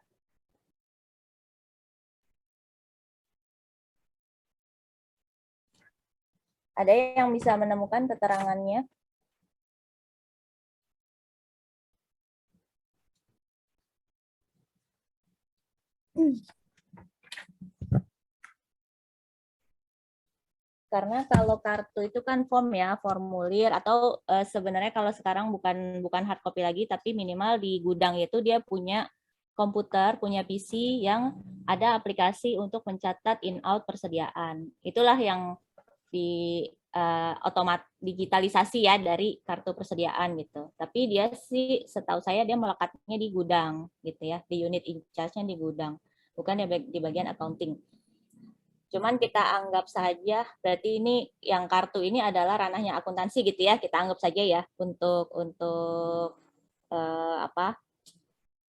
Ada yang bisa menemukan keterangannya? Karena kalau kartu itu kan form ya, formulir, atau sebenarnya kalau sekarang bukan hard copy lagi, tapi minimal di gudang itu dia punya komputer, punya PC yang ada aplikasi untuk mencatat in-out persediaan. Itulah yang digitalisasi ya dari kartu persediaan gitu. Tapi dia sih setahu saya dia melekatnya di gudang gitu ya, di unit in charge-nya di gudang, bukan di bagian accounting. Cuman kita anggap saja berarti ini yang kartu ini adalah ranahnya akuntansi gitu ya, kita anggap saja ya untuk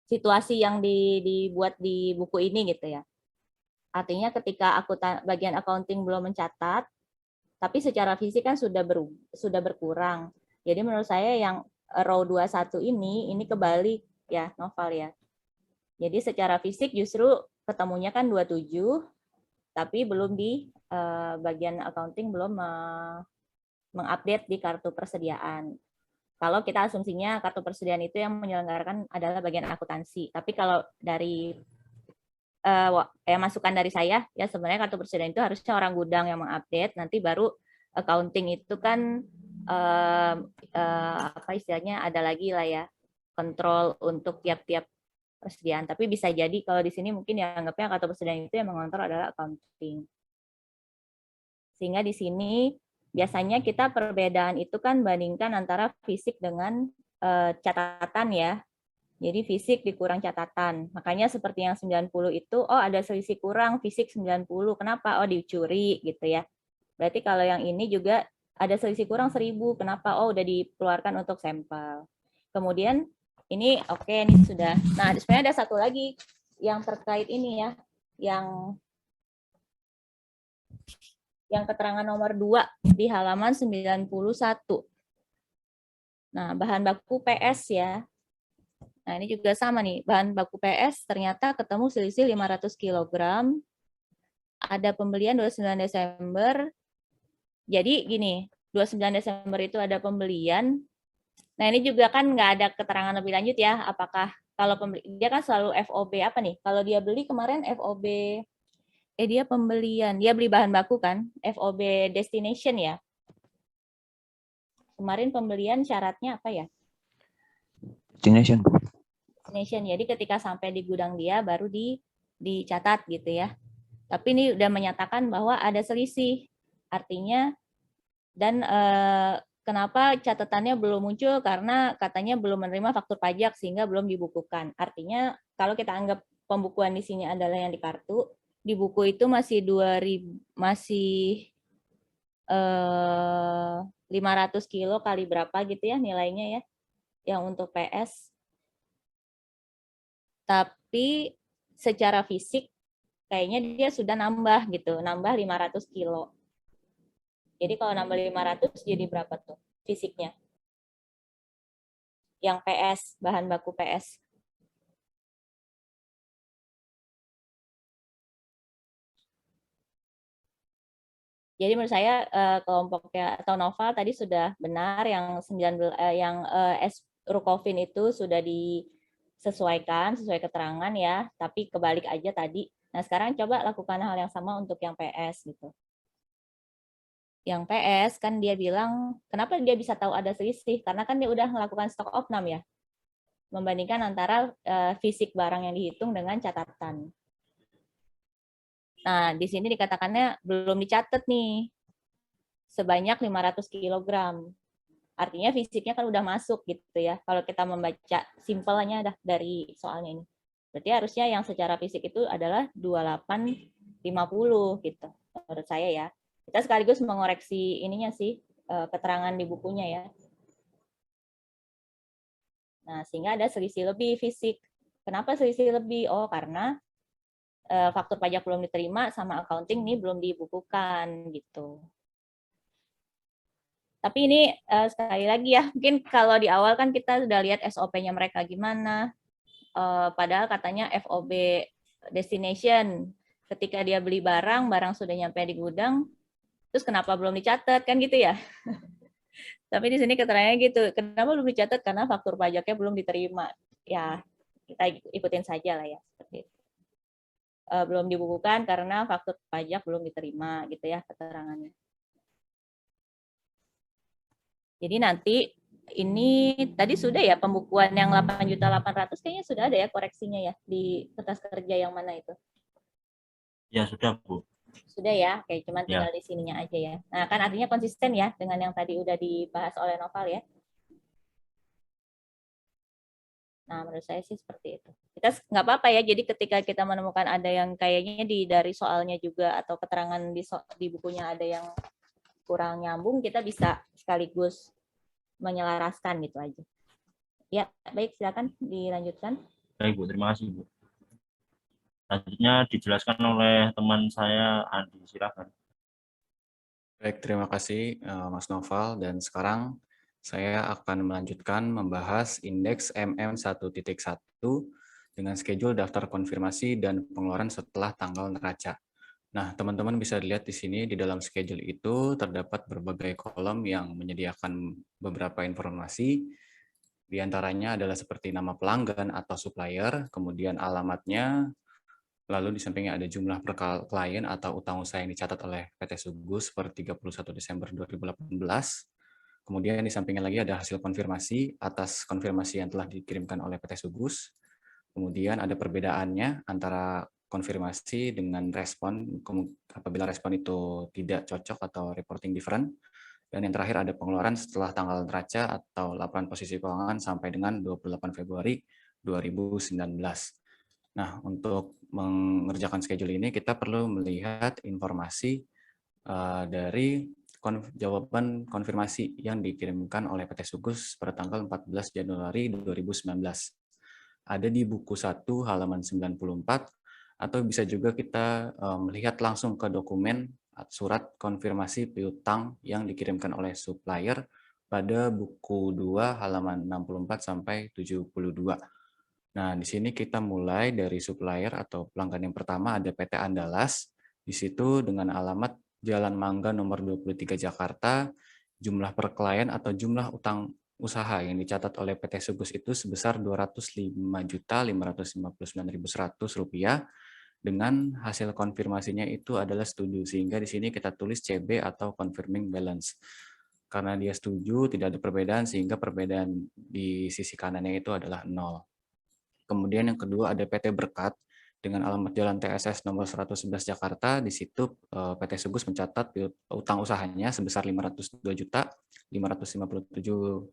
situasi yang dibuat di buku ini gitu ya. Artinya ketika bagian accounting belum mencatat, tapi secara fisik kan sudah berkurang. Jadi menurut saya yang row 21 ini kebalik ya, Novel ya. Jadi secara fisik justru ketemunya kan 27, tapi belum di bagian accounting belum mengupdate di kartu persediaan. Kalau kita asumsinya kartu persediaan itu yang menyelenggarakan adalah bagian akuntansi. Tapi kalau dari masukan dari saya, ya sebenarnya kartu persediaan itu harusnya orang gudang yang mengupdate, nanti baru accounting itu kan apa istilahnya ada lagi lah ya, kontrol untuk tiap-tiap persediaan. Tapi bisa jadi kalau di sini mungkin yang anggapnya kartu persediaan itu yang mengontrol adalah accounting. Sehingga di sini biasanya kita perbedaan itu kan bandingkan antara fisik dengan catatan ya. Jadi fisik dikurang catatan. Makanya seperti yang 90 itu, oh ada selisih kurang fisik 90. Kenapa? Oh dicuri gitu ya. Berarti kalau yang ini juga ada selisih kurang 1000. Kenapa? Oh udah dikeluarkan untuk sampel. Kemudian ini oke, ini sudah. Nah, sebenarnya ada satu lagi yang terkait ini ya, yang keterangan nomor 2 di halaman 91. Nah, bahan baku PS ya. Nah, ini juga sama nih, bahan baku PS ternyata ketemu selisih 500 kg. Ada pembelian 29 Desember. Jadi gini, 29 Desember itu ada pembelian. Nah, ini juga kan nggak ada keterangan lebih lanjut ya, apakah kalau pembeli, dia kan selalu FOB apa nih? Kalau dia beli kemarin FOB, dia pembelian, dia beli bahan baku kan, FOB destination ya. Kemarin pembelian syaratnya apa ya? Destination. Destination. Jadi ketika sampai di gudang dia baru dicatat gitu ya. Tapi ini udah menyatakan bahwa ada selisih. Artinya dan kenapa catatannya belum muncul karena katanya belum menerima faktur pajak sehingga belum dibukukan. Artinya kalau kita anggap pembukuan di sini adalah yang di kartu, di buku itu masih 500 kilo kali berapa gitu ya nilainya ya, yang untuk PS. Tapi secara fisik kayaknya dia sudah nambah gitu, nambah 500 kilo. Jadi kalau nambah 500 jadi berapa tuh fisiknya? Yang PS, bahan baku PS. Jadi menurut saya kelompoknya atau Noval tadi sudah benar yang Rukofin itu sudah disesuaikan sesuai keterangan ya, tapi kebalik aja tadi. Nah, sekarang coba lakukan hal yang sama untuk yang PS gitu. Yang PS kan dia bilang, kenapa dia bisa tahu ada selisih? Karena kan dia udah melakukan stok opnam ya. Membandingkan antara fisik barang yang dihitung dengan catatan. Nah, di sini dikatakannya belum dicatat nih sebanyak 500 kg. Artinya fisiknya kan udah masuk gitu ya. Kalau kita membaca simpelnya dari soalnya ini. Berarti harusnya yang secara fisik itu adalah 2850 gitu. Menurut saya ya. Kita sekaligus mengoreksi ininya sih, keterangan di bukunya ya. Nah, sehingga ada selisih lebih fisik. Kenapa selisih lebih? Oh, karena faktur pajak belum diterima sama accounting ini belum dibukukan gitu. Tapi ini sekali lagi ya, mungkin kalau di awal kan kita sudah lihat SOP-nya mereka gimana. Padahal katanya FOB destination, ketika dia beli barang sudah nyampe di gudang, terus kenapa belum dicatat kan gitu ya? Tapi di sini keterangannya gitu, kenapa belum dicatat? Karena faktur pajaknya belum diterima. Ya, kita ikutin saja lah ya seperti itu. Belum dibukukan karena faktur pajak belum diterima gitu ya keterangannya. Jadi nanti ini tadi sudah ya pembukuan yang 8.800.000 kayaknya sudah ada ya koreksinya ya di kertas kerja yang mana itu? Ya sudah Bu. Sudah ya, oke, cuman tinggal di sininya aja ya. Nah kan artinya konsisten ya dengan yang tadi udah dibahas oleh Noval ya. Nah, menurut saya sih seperti itu. Kita nggak apa-apa ya, jadi ketika kita menemukan ada yang kayaknya dari soalnya juga atau keterangan di bukunya ada yang kurang nyambung, kita bisa sekaligus menyelaraskan gitu aja. Ya, baik, silakan dilanjutkan. Baik Bu, terima kasih Bu. Selanjutnya dijelaskan oleh teman saya, Andi, silakan. Baik, terima kasih Mas Noval, dan sekarang saya akan melanjutkan membahas indeks MM1.1 dengan schedule daftar konfirmasi dan pengeluaran setelah tanggal neraca. Nah, teman-teman bisa lihat di sini di dalam schedule itu terdapat berbagai kolom yang menyediakan beberapa informasi. Di antaranya adalah seperti nama pelanggan atau supplier, kemudian alamatnya, lalu di sampingnya ada jumlah per klien atau utang usaha yang dicatat oleh PT Sugus per 31 Desember 2018. Kemudian di sampingnya lagi ada hasil konfirmasi atas konfirmasi yang telah dikirimkan oleh PT Sugus. Kemudian ada perbedaannya antara konfirmasi dengan respon, apabila respon itu tidak cocok atau reporting different. Dan yang terakhir ada pengeluaran setelah tanggal neraca atau laporan posisi keuangan sampai dengan 28 Februari 2019. Nah, untuk mengerjakan schedule ini kita perlu melihat informasi dari jawaban konfirmasi yang dikirimkan oleh PT Sugus pada tanggal 14 Januari 2019. Ada di buku 1 halaman 94, atau bisa juga kita melihat langsung ke dokumen surat konfirmasi piutang yang dikirimkan oleh supplier pada buku 2 halaman 64 sampai 72. Nah, di sini kita mulai dari supplier atau pelanggan yang pertama ada PT Andalas. Di situ dengan alamat Jalan Mangga nomor 23 Jakarta, jumlah per klien atau jumlah utang usaha yang dicatat oleh PT Sugus itu sebesar Rp205.559.100 dengan hasil konfirmasinya itu adalah setuju, sehingga di sini kita tulis CB atau confirming balance. Karena dia setuju, tidak ada perbedaan, sehingga perbedaan di sisi kanannya itu adalah 0. Kemudian yang kedua ada PT Berkat dengan alamat Jalan TSS nomor 111 Jakarta. Di situ PT Sugus mencatat utang usahanya sebesar Rp502.557.000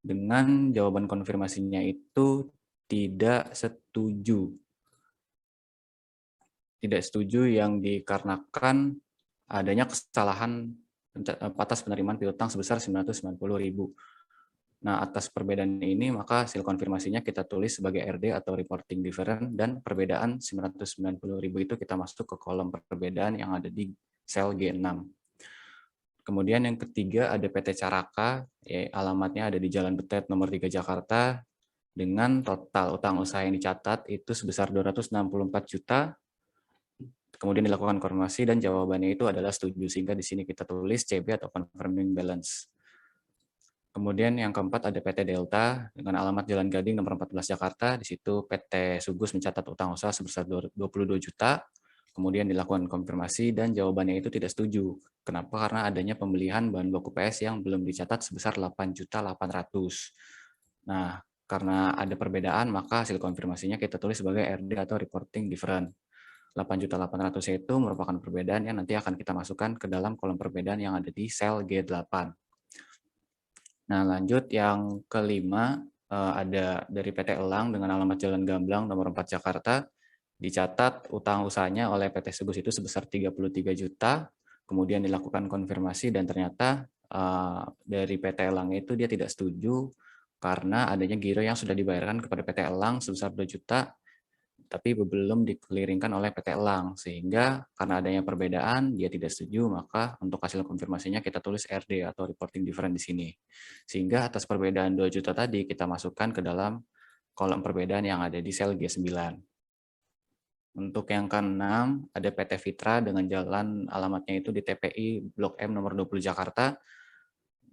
dengan jawaban konfirmasinya itu tidak setuju. Tidak setuju yang dikarenakan adanya kesalahan atas penerimaan piutang sebesar Rp990.000. Nah, atas perbedaan ini, maka hasil konfirmasinya kita tulis sebagai RD atau reporting different, dan perbedaan Rp990.000 itu kita masuk ke kolom perbedaan yang ada di sel G6. Kemudian yang ketiga ada PT Caraka, alamatnya ada di Jalan Betet nomor 3 Jakarta, dengan total utang usaha yang dicatat itu sebesar 264 juta. Kemudian dilakukan konfirmasi dan jawabannya itu adalah setuju, sehingga di sini kita tulis CB atau confirming balance. Kemudian yang keempat ada PT Delta dengan alamat Jalan Gading nomor 14 Jakarta. Di situ PT Sugus mencatat utang usaha sebesar 22 juta. Kemudian dilakukan konfirmasi dan jawabannya itu tidak setuju. Kenapa? Karena adanya pembelian bahan baku PS yang belum dicatat sebesar 8.800.000. Nah, karena ada perbedaan, maka hasil konfirmasinya kita tulis sebagai RD atau reporting different. 8.800.000 itu merupakan perbedaan yang nanti akan kita masukkan ke dalam kolom perbedaan yang ada di sel G8. Nah, lanjut yang kelima, ada dari PT Elang dengan alamat Jalan Gamblang nomor 4 Jakarta. Dicatat utang usahanya oleh PT Sugus itu sebesar 33 juta. Kemudian dilakukan konfirmasi dan ternyata dari PT Elang itu dia tidak setuju karena adanya giro yang sudah dibayarkan kepada PT Elang sebesar 2 juta, tapi belum dikeliringkan oleh PT Elang, sehingga karena adanya perbedaan dia tidak setuju, maka untuk hasil konfirmasinya kita tulis RD atau reporting different di sini. Sehingga atas perbedaan 2 juta tadi kita masukkan ke dalam kolom perbedaan yang ada di sel G9. Untuk yang keenam ada PT Fitra dengan jalan alamatnya itu di TPI Blok M nomor 20 Jakarta,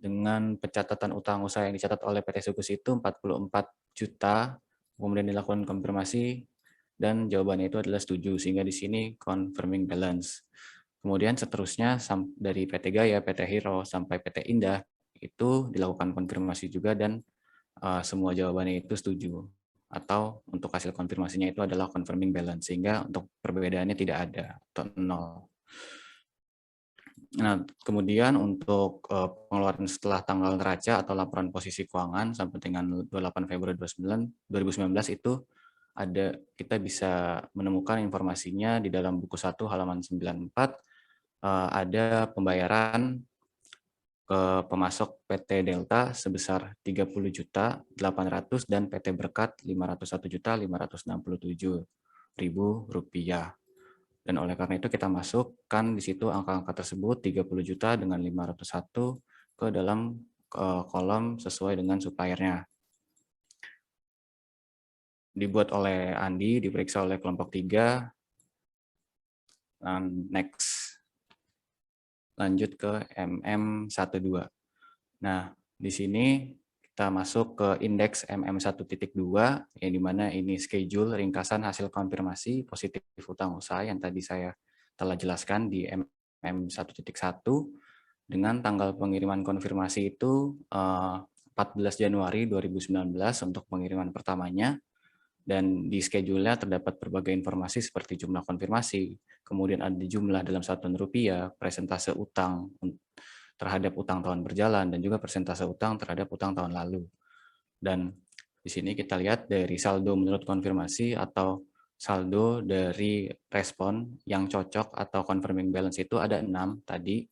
dengan pencatatan utang usaha yang dicatat oleh PT Sugus itu 44 juta, kemudian dilakukan konfirmasi dan jawabannya itu adalah setuju, sehingga di sini confirming balance. Kemudian seterusnya dari PT Gaya, PT Hero sampai PT Indah itu dilakukan konfirmasi juga dan semua jawabannya itu setuju, atau untuk hasil konfirmasinya itu adalah confirming balance, sehingga untuk perbedaannya tidak ada atau 0. Nah, kemudian untuk pengeluaran setelah tanggal neraca atau laporan posisi keuangan sampai dengan 28 Februari 2019 itu kita bisa menemukan informasinya di dalam buku 1 halaman 94, ada pembayaran ke pemasok PT Delta sebesar 30.800.000 dan PT Berkat 501.567.000 rupiah. Dan oleh karena itu kita masukkan di situ angka-angka tersebut 30 juta dengan 501 ke dalam kolom sesuai dengan suppliernya. Dibuat oleh Andi, diperiksa oleh kelompok 3, Next. Lanjut ke MM12. Nah, di sini kita masuk ke indeks MM1.2, yang dimana ini schedule ringkasan hasil konfirmasi positif utang usaha yang tadi saya telah jelaskan di MM1.1, dengan tanggal pengiriman konfirmasi itu 14 Januari 2019 untuk pengiriman pertamanya, dan di schedule-nya terdapat berbagai informasi seperti jumlah konfirmasi, kemudian ada jumlah dalam satuan rupiah, presentase utang terhadap utang tahun berjalan, dan juga persentase utang terhadap utang tahun lalu. Dan di sini kita lihat dari saldo menurut konfirmasi atau saldo dari respon yang cocok atau confirming balance itu ada 6 tadi,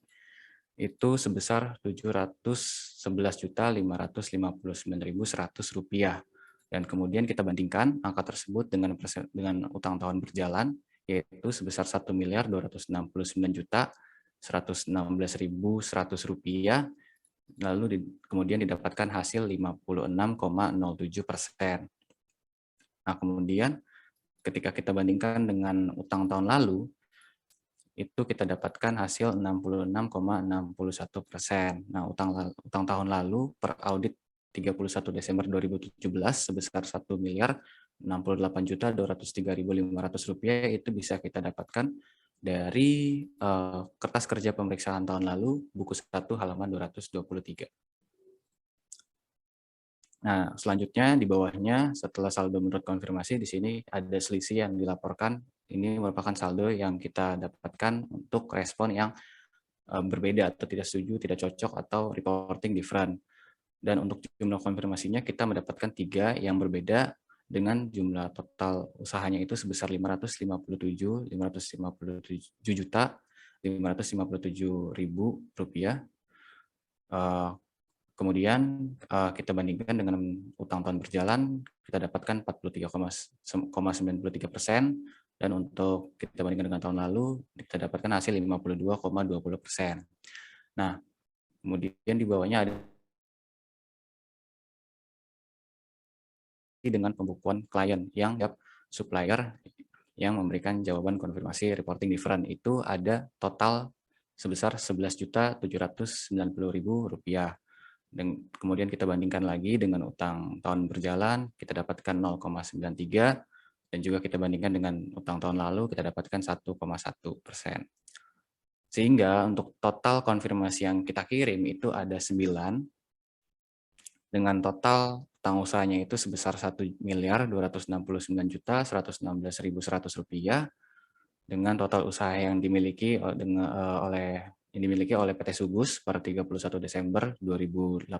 itu sebesar Rp711.559.100. Dan kemudian kita bandingkan angka tersebut dengan utang tahun berjalan, yaitu sebesar Rp1.269.116.100, lalu kemudian didapatkan hasil 56,07%. Nah, kemudian ketika kita bandingkan dengan utang tahun lalu, itu kita dapatkan hasil 66,61%. Nah, utang tahun lalu per audit 31 Desember 2017 sebesar Rp1.068.203.500 itu bisa kita dapatkan dari kertas kerja pemeriksaan tahun lalu, buku 1 halaman 223. Nah, selanjutnya di bawahnya setelah saldo menurut konfirmasi, di sini ada selisih yang dilaporkan. Ini merupakan saldo yang kita dapatkan untuk respon yang berbeda atau tidak setuju, tidak cocok, atau reporting different. Dan untuk jumlah konfirmasinya kita mendapatkan 3 yang berbeda dengan jumlah total usahanya itu sebesar Rp557.557.557.000. Kemudian kita bandingkan dengan utang tahun berjalan, kita dapatkan 43,93%, dan untuk kita bandingkan dengan tahun lalu, kita dapatkan hasil 52,20%. Nah, kemudian di bawahnya ada dengan pembukuan klien yang supplier yang memberikan jawaban konfirmasi reporting different itu ada total sebesar Rp11.790.000. Dan kemudian kita bandingkan lagi dengan utang tahun berjalan, kita dapatkan 0,93, dan juga kita bandingkan dengan utang tahun lalu, kita dapatkan 1,1%. Sehingga untuk total konfirmasi yang kita kirim itu ada 9, dengan total utang usahanya itu sebesar Rp1.269.116.100, dengan total usaha yang dimiliki oleh PT Subus per 31 Desember 2018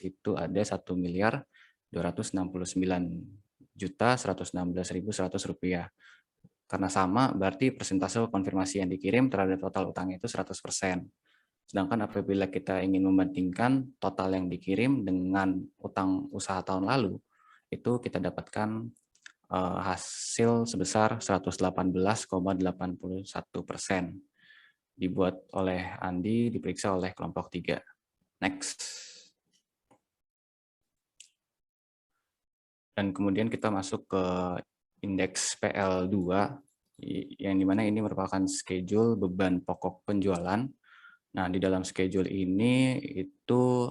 itu ada Rp1.269.116.100. Karena sama, berarti persentase konfirmasi yang dikirim terhadap total utang itu 100%. Sedangkan apabila kita ingin membandingkan total yang dikirim dengan utang usaha tahun lalu, itu kita dapatkan hasil sebesar 118,81%. Dibuat oleh Andi, diperiksa oleh kelompok 3. Next. Dan kemudian kita masuk ke indeks PL2, yang dimana ini merupakan schedule beban pokok penjualan. Nah, di dalam schedule ini itu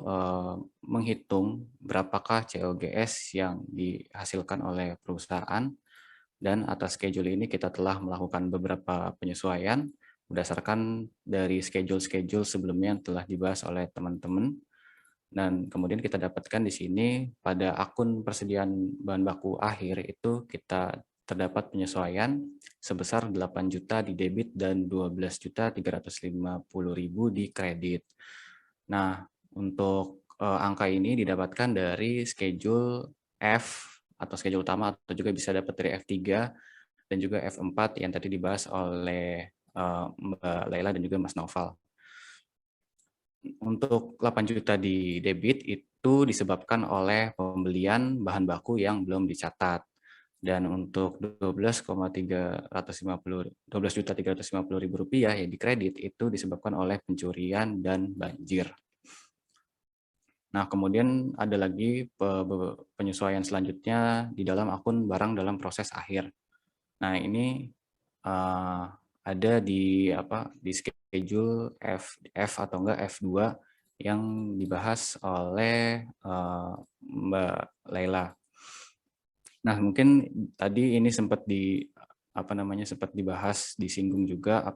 menghitung berapakah COGS yang dihasilkan oleh perusahaan, dan atas schedule ini kita telah melakukan beberapa penyesuaian berdasarkan dari schedule-schedule sebelumnya yang telah dibahas oleh teman-teman. Dan kemudian kita dapatkan di sini pada akun persediaan bahan baku akhir itu kita terdapat penyesuaian sebesar 8 juta di debit dan 12.350.000 di kredit. Nah, untuk angka ini didapatkan dari schedule F atau schedule utama, atau juga bisa dapat dari F3 dan juga F4 yang tadi dibahas oleh Mbak Laila dan juga Mas Noval. Untuk 8 juta di debit itu disebabkan oleh pembelian bahan baku yang belum dicatat. Dan untuk 12.350.000 rupiah yang dikredit itu disebabkan oleh pencurian dan banjir. Nah, kemudian ada lagi penyesuaian selanjutnya di dalam akun barang dalam proses akhir. Nah, ini ada di schedule F atau enggak F2 yang dibahas oleh Mbak Laila. Nah, mungkin tadi ini sempat dibahas, disinggung juga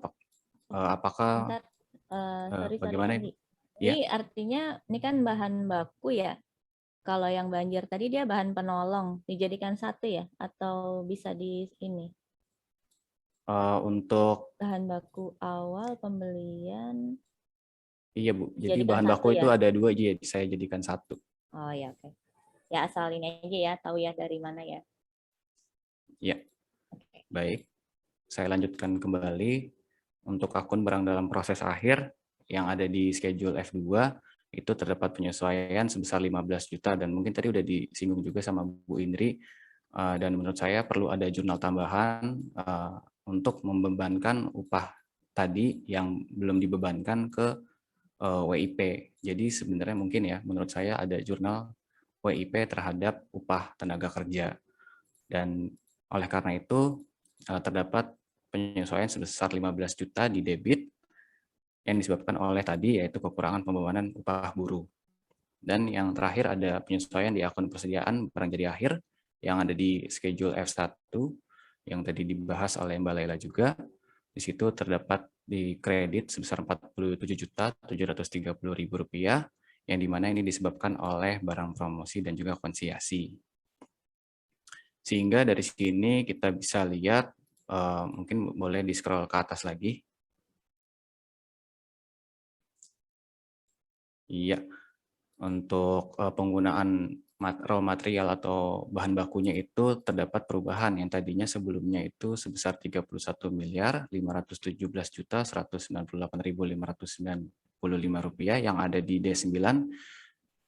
apakah Bentar, sorry bagaimana? Andi. Ya. Ini artinya ini kan bahan baku ya. Kalau yang banjir tadi dia bahan penolong, dijadikan satu ya? Atau bisa di ini? Untuk Bahan baku awal pembelian. Iya Bu, jadi Jadikan bahan baku satu itu ya? ada 2, jadi saya jadikan 1. Oh ya, oke. Ya asal ini aja ya, tahu ya dari mana ya. Ya, Oke. baik. Saya lanjutkan kembali. Untuk akun barang dalam proses akhir yang ada di schedule F2, itu terdapat penyesuaian sebesar 15 juta, dan mungkin tadi udah disinggung juga sama Bu Indri, dan menurut saya perlu ada jurnal tambahan untuk membebankan upah tadi yang belum dibebankan ke WIP. Jadi sebenarnya mungkin ya, menurut saya ada jurnal WIP terhadap upah tenaga kerja. Dan oleh karena itu terdapat penyesuaian sebesar 15 juta di debit yang disebabkan oleh tadi yaitu kekurangan pembebanan upah buruh. Dan yang terakhir ada penyesuaian di akun persediaan barang jadi akhir yang ada di schedule F1 yang tadi dibahas oleh Mbak Laila juga. Di situ terdapat di kredit sebesar Rp47.730.000 yang dimana ini disebabkan oleh barang promosi dan juga konsiasi. Sehingga dari sini kita bisa lihat, mungkin boleh di-scroll ke atas lagi. Iya, untuk penggunaan raw material atau bahan bakunya itu terdapat perubahan yang tadinya sebelumnya itu sebesar Rp31.517.198.595 yang ada di D9,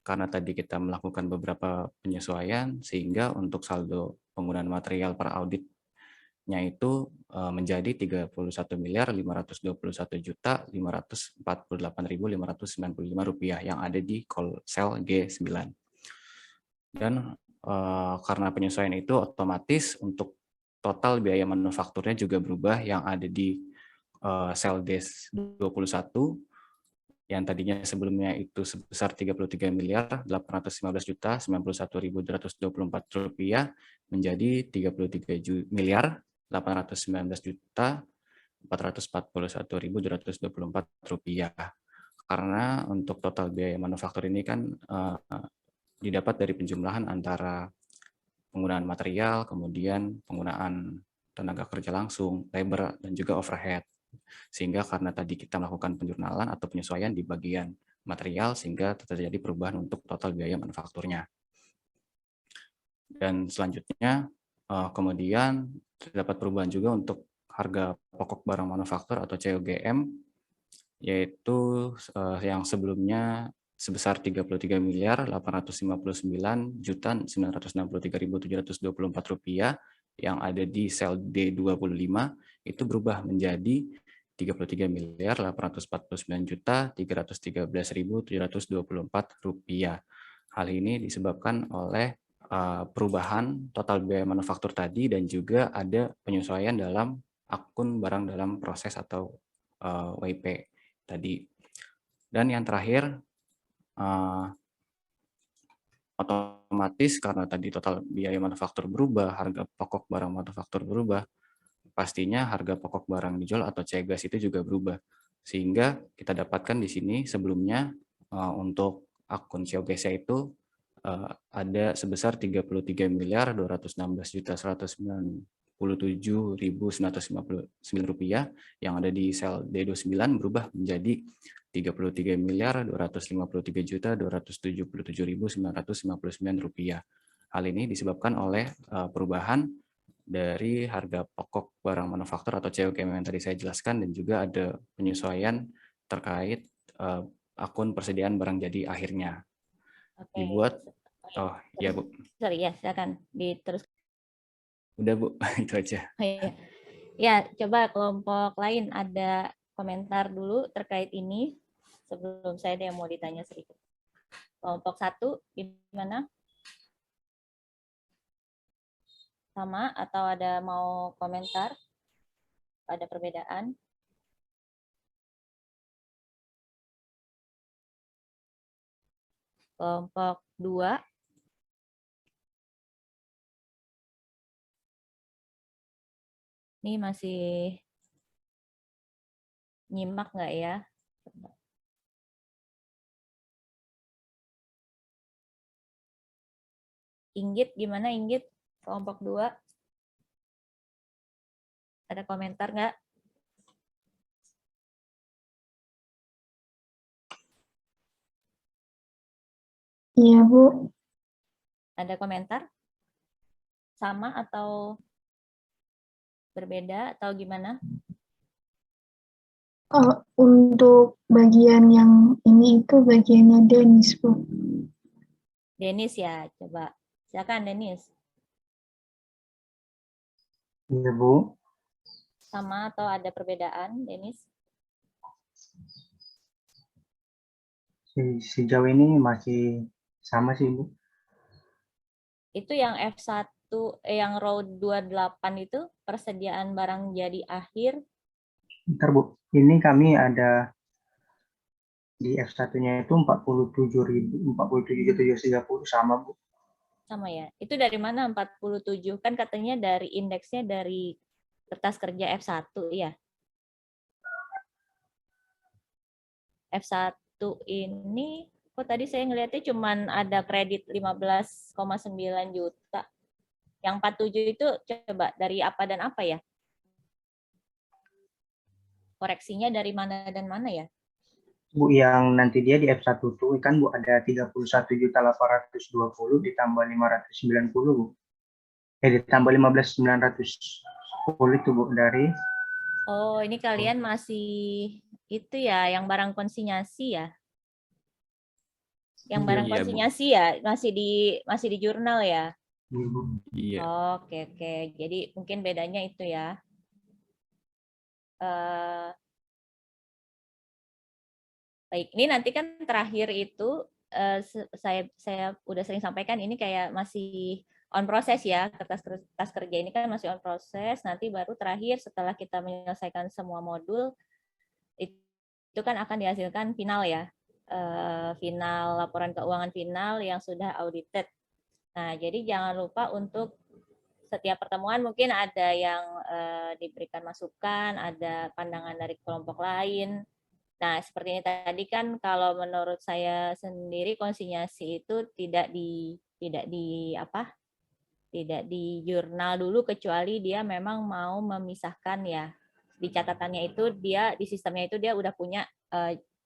karena tadi kita melakukan beberapa penyesuaian sehingga untuk saldo penggunaan material per auditnya itu menjadi Rp35.521.548.595 yang ada di sel G9. Dan karena penyesuaian itu otomatis untuk total biaya manufakturnya juga berubah yang ada di sel D21 yang tadinya sebelumnya itu sebesar Rp33.815.091.224 menjadi Rp33.819.441.224. Karena untuk total biaya manufaktur ini kan didapat dari penjumlahan antara penggunaan material, kemudian penggunaan tenaga kerja langsung, labor, dan juga overhead. Sehingga karena tadi kita melakukan penjurnalan atau penyesuaian di bagian material, sehingga terjadi perubahan untuk total biaya manufakturnya. Dan selanjutnya, kemudian terdapat perubahan juga untuk harga pokok barang manufaktur atau COGM, yaitu yang sebelumnya sebesar Rp33.859.963.724 yang ada di sel D25 itu berubah menjadi Rp33.849.313.724. Hal ini disebabkan oleh perubahan total biaya manufaktur tadi dan juga ada penyesuaian dalam akun barang dalam proses atau WIP tadi. Dan yang terakhir, otomatis karena tadi total biaya manufaktur berubah, harga pokok barang manufaktur berubah, pastinya harga pokok barang dijual atau CGAS itu juga berubah. Sehingga kita dapatkan di sini sebelumnya untuk akun COGS itu ada sebesar Rp33.197.959 yang ada di sel D29 berubah menjadi Rp33.257.959. Hal ini disebabkan oleh perubahan dari harga pokok barang manufaktur atau COGM yang tadi saya jelaskan, dan juga ada penyesuaian terkait akun persediaan barang jadi akhirnya. Oke. Dibuat, oh iya Bu. Sorry ya, silakan diterus. Udah Bu, itu aja. Oh, iya. Ya, coba kelompok lain ada komentar dulu terkait ini sebelum saya ada yang mau ditanya sedikit. Kelompok 1 gimana? Sama atau ada mau komentar? Ada perbedaan? Kelompok 2. Ini masih nyimak nggak ya? Inggit, gimana Inggit? Kelompok 2. Ada komentar nggak? Iya, Bu. Ada komentar? Sama atau berbeda atau gimana? Untuk bagian yang ini itu bagiannya Denis, Bu. Denis ya, coba. Silakan Denis. Iya, Bu. Sama atau ada perbedaan, Denis? Sejauh ini masih sama sih, Bu. Itu yang F1, yang row 28 itu persediaan barang jadi akhir. Bentar, Bu. Ini kami ada di F1-nya itu 47.730 sama, Bu. Sama ya. Itu dari mana 47? Kan katanya dari indeksnya dari kertas kerja F1 ya. F1 ini kok tadi saya ngelihatnya cuman ada kredit 15,9 juta. Yang 47 itu coba dari apa dan apa ya? Koreksinya dari mana dan mana ya? Bu, yang nanti dia di F1 tuh kan Bu ada 31.820 ditambah 590, Bu. Ditambah 15.910 itu, Bu, dari. Oh, ini kalian masih itu ya, yang barang konsinyasi ya? Yang barang Iya, Bu. konsinyasi ya, masih di jurnal ya? Iya. Oke, oke. Jadi mungkin bedanya itu ya. Baik, ini nanti kan terakhir itu saya udah sering sampaikan ini kayak masih on proses ya, kertas kerja ini kan masih on proses. Nanti baru terakhir setelah kita menyelesaikan semua modul itu kan akan dihasilkan final ya, final laporan keuangan final yang sudah audited. Nah, jadi jangan lupa untuk setiap pertemuan mungkin ada yang diberikan masukan, ada pandangan dari kelompok lain. Nah, seperti ini tadi kan kalau menurut saya sendiri konsinyasi itu tidak di jurnal dulu kecuali dia memang mau memisahkan ya. Di catatannya itu di sistemnya itu dia udah punya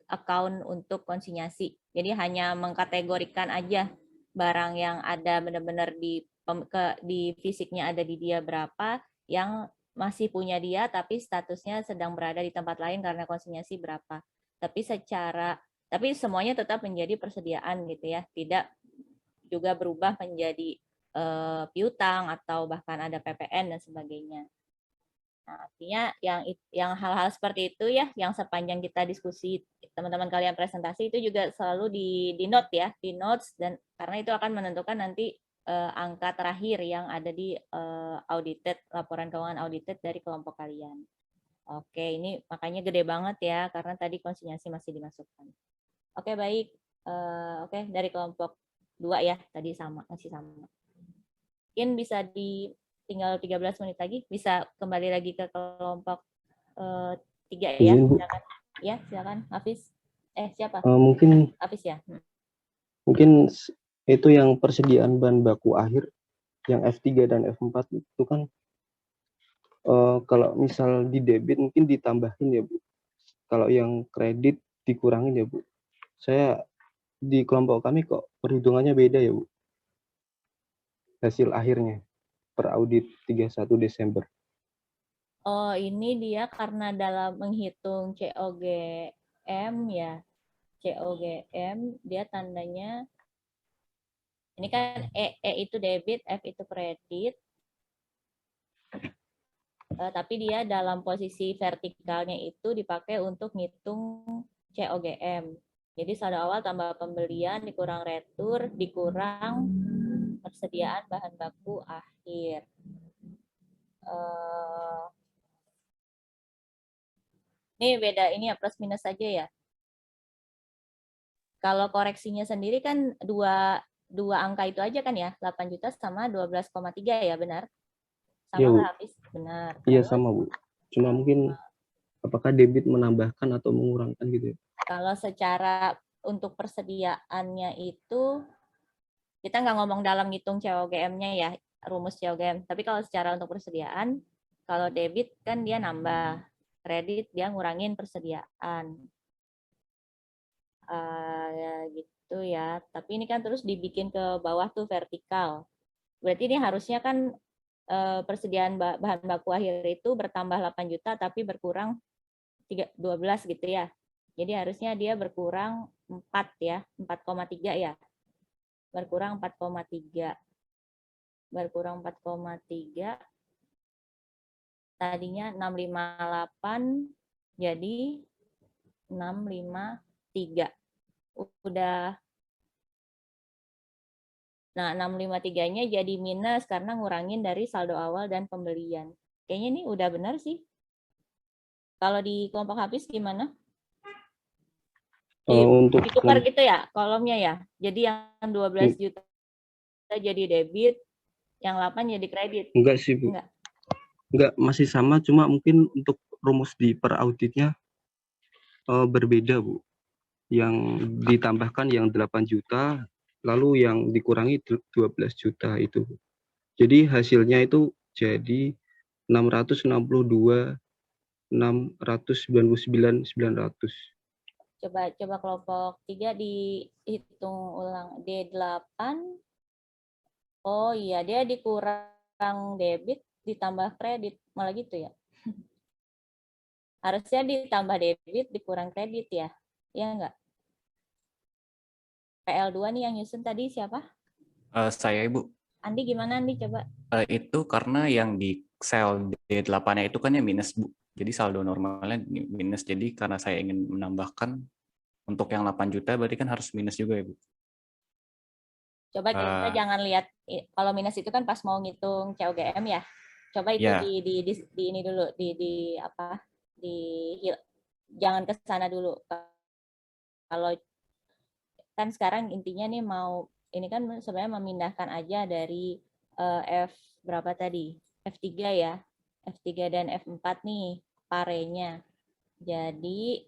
account untuk konsinyasi. Jadi hanya mengkategorikan aja barang yang ada benar-benar di fisiknya ada di dia berapa, yang masih punya dia tapi statusnya sedang berada di tempat lain karena konsinyasi berapa. Tapi semuanya tetap menjadi persediaan gitu ya, tidak juga berubah menjadi piutang atau bahkan ada PPN dan sebagainya. Nah, artinya yang hal-hal seperti itu ya, yang sepanjang kita diskusi teman-teman kalian presentasi itu juga selalu di note ya, di notes, dan karena itu akan menentukan nanti angka terakhir yang ada di audited, laporan keuangan audited dari kelompok kalian. Oke, ini makanya gede banget ya, karena tadi konsinyasi masih dimasukkan. Oke, baik. Oke, dari kelompok 2 ya, tadi masih sama. Mungkin bisa tinggal 13 menit lagi, bisa kembali lagi ke kelompok 3 ya. Silakan. Ya, silakan. Hafiz. Siapa? Mungkin Hafiz ya. Mungkin itu yang persediaan bahan baku akhir yang F3 dan F4 itu kan kalau misal di debit mungkin ditambahin ya, Bu. Kalau yang kredit dikurangin ya, Bu. Saya di kelompok kami kok perhitungannya beda ya, Bu. Hasil akhirnya per audit 31 Desember. Oh, ini dia karena dalam menghitung COGM ya. COGM dia tandanya ini kan E itu debit, F itu kredit. Tapi dia dalam posisi vertikalnya itu dipakai untuk ngitung COGM. Jadi saldo awal tambah pembelian dikurang retur dikurang persediaan bahan baku akhir. Ini beda ini ya, plus minus saja ya. Kalau koreksinya sendiri kan dua angka itu aja kan ya, 8 juta sama 12,3 ya, benar? Sama Iya, Bu. nggak habis? Benar. Iya, Terus, sama, Bu. Cuma mungkin apakah debit menambahkan atau mengurangkan gitu ya? kalau secara untuk persediaannya itu, kita nggak ngomong dalam ngitung COGM-nya ya, rumus COGM. Tapi kalau secara untuk persediaan, kalau debit kan dia nambah, kredit dia ngurangin persediaan. Ya gitu ya. Tapi ini kan terus dibikin ke bawah tuh vertikal. Berarti ini harusnya kan persediaan bahan baku akhir itu bertambah 8 juta tapi berkurang 12 gitu ya. Jadi harusnya dia berkurang 4 ya, 4,3 ya. Berkurang 4,3. Berkurang 4,3. Tadinya 658 jadi 653. Udah. Nah, 653-nya jadi minus karena ngurangin dari saldo awal dan pembelian. Kayaknya ini udah benar sih. Kalau di kelompok habis gimana? Untuk Ditukar gitu ya kolomnya ya. Jadi yang 12 juta jadi debit, yang 8 jadi kredit. enggak sih, Bu. Enggak, masih sama, cuma mungkin untuk rumus di per auditnya berbeda, Bu. Yang ditambahkan yang 8 juta, lalu yang dikurangi 12 juta itu. Jadi hasilnya itu jadi 662.999.900. Coba kelompok 3 dihitung ulang. D8. Oh iya, dia dikurang debit ditambah kredit. Malah gitu ya. Harusnya ditambah debit dikurang kredit ya. Iya enggak? PL2 nih yang nyusun tadi siapa? Saya, Ibu. Andi gimana Andi coba? Itu karena yang di sel D8-nya itu kan ya minus, Bu. Jadi saldo normalnya minus. Jadi karena saya ingin menambahkan untuk yang 8 juta berarti kan harus minus juga ya, Bu. Coba kita jangan lihat kalau minus itu kan pas mau ngitung COGM ya. Coba itu di ini dulu di apa? Jangan ke sana dulu. Kalau kan sekarang intinya nih mau ini kan sebenarnya memindahkan aja dari F berapa tadi? F3 ya. F3 dan F4 nih parenya. Jadi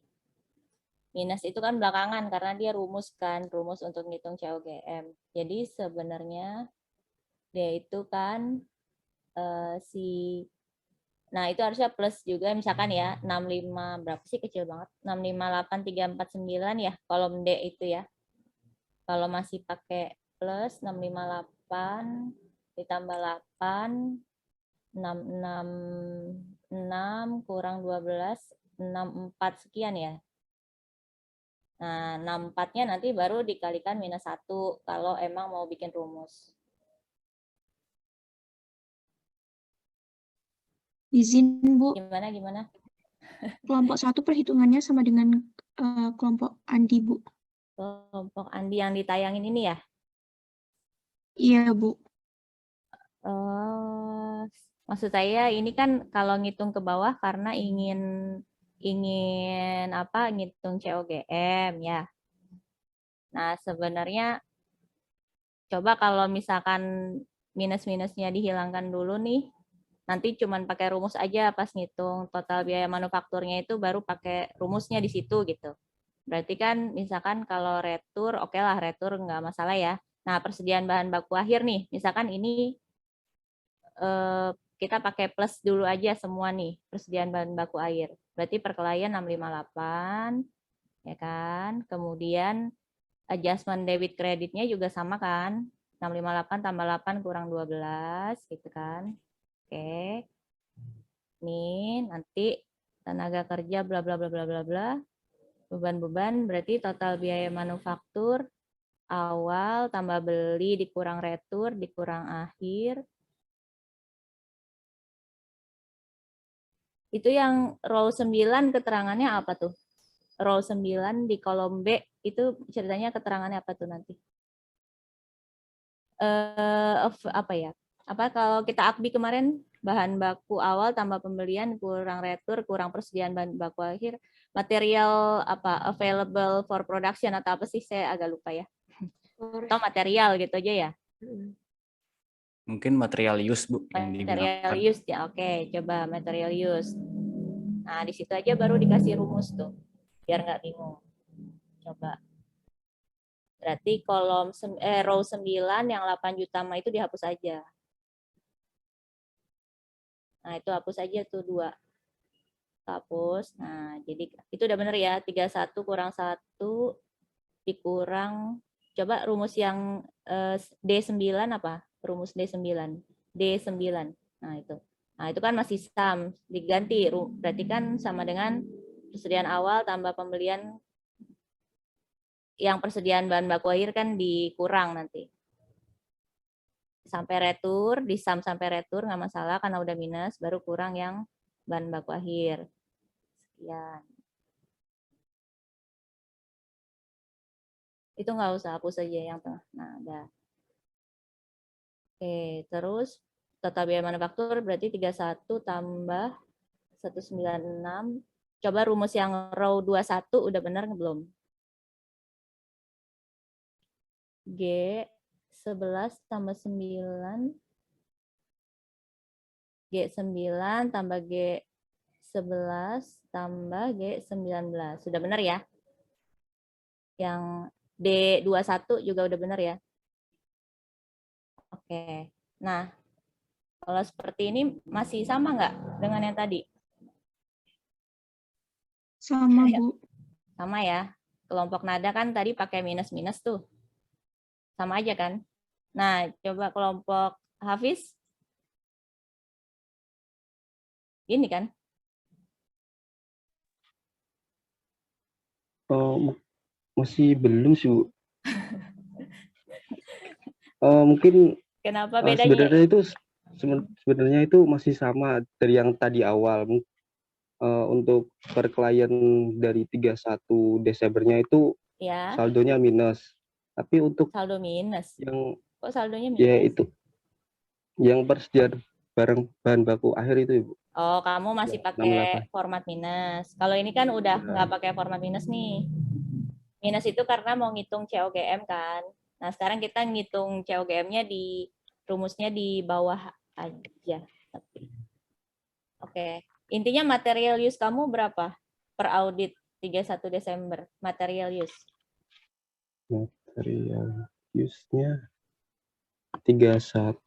minus itu kan belakangan karena dia rumus untuk ngitung COGM. Jadi sebenarnya dia itu kan nah itu harusnya plus juga misalkan ya 65 berapa sih kecil banget 658.349 ya kolom D itu ya. Kalau masih pakai plus 658 ditambah 8 666 kurang 12 64 sekian ya. Nah, 64-nya nanti baru dikalikan minus 1 kalau emang mau bikin rumus. Izin, Bu. Gimana? Kelompok 1 perhitungannya sama dengan kelompok Andi, Bu. Kelompok Andi yang ditayangin ini ya? Iya, Bu. Maksud saya ini kan kalau ngitung ke bawah karena ingin ngitung COGM ya. Nah, sebenarnya coba kalau misalkan minus-minusnya dihilangkan dulu nih, nanti cuman pakai rumus aja pas ngitung total biaya manufakturnya itu baru pakai rumusnya di situ gitu. Berarti kan misalkan kalau retur, oke lah retur nggak masalah ya. Nah, persediaan bahan baku akhir nih, misalkan ini kita pakai plus dulu aja semua nih, persediaan bahan baku air. Berarti per klien 658, ya kan? Kemudian adjustment debit kreditnya juga sama kan? 658 tambah 8 kurang 12, gitu kan? Oke. Nih, nanti tenaga kerja bla bla bla bla bla bla. Beban-beban berarti total biaya manufaktur awal tambah beli dikurang retur dikurang akhir. Itu yang row 9 keterangannya apa tuh? Row 9 di kolom B itu ceritanya keterangannya apa tuh nanti? Apa ya? Apa kalau kita akbi kemarin bahan baku awal tambah pembelian kurang retur kurang persediaan bahan baku akhir material apa available for production atau apa sih saya agak lupa ya atau material gitu aja ya Mungkin material use, Bu, yang material digunakan. use ya oke coba material use nah di situ aja baru dikasih rumus tuh biar nggak bingung coba berarti kolom row 9 yang 8 juta mah itu dihapus aja. Nah, itu hapus aja tuh 2. Hapus. Nah, jadi itu udah bener ya. 31 kurang 1 dikurang. Coba rumus yang D9 apa? Rumus D9. D9. Nah, itu. Nah, itu kan masih sum. Diganti. Berarti kan sama dengan persediaan awal tambah pembelian yang persediaan bahan baku akhir kan dikurang nanti. Sampai retur, di sum sampai retur nggak masalah karena udah minus, baru kurang yang bahan baku akhir. Sekian. Itu nggak usah hapus aja yang tengah. Nah, udah. Oke, terus total biaya manufaktur berarti 31 tambah 196. Coba rumus yang row 21 udah benar belum? G 11 tambah 9 G9 tambah G11 tambah G19. Sudah benar ya? Yang D21 juga udah benar ya? Oke. Nah, kalau seperti ini masih sama nggak dengan yang tadi? Sama, Bu. Sama ya. Kelompok nada kan tadi pakai minus-minus tuh. Sama aja kan? Nah, coba kelompok Hafiz. Ini kan? Masih belum sih, Bu. Mungkin Kenapa bedanya? sebenarnya itu masih sama dari yang tadi awal. Untuk per klien dari 31 Desembernya itu Ya. saldonya minus. Tapi untuk Saldo minus. yang Kok saldonya minus? ya itu yang persediaan barang bahan baku akhir itu, Ibu. Oh, kamu masih pakai format minus. Kalau ini kan udah nggak pakai format minus nih. Minus itu karena mau ngitung COGM kan. Nah, sekarang kita ngitung COGM-nya di rumusnya di bawah aja. Oke. Intinya material use kamu berapa per audit 31 Desember? Material use. Material use-nya 31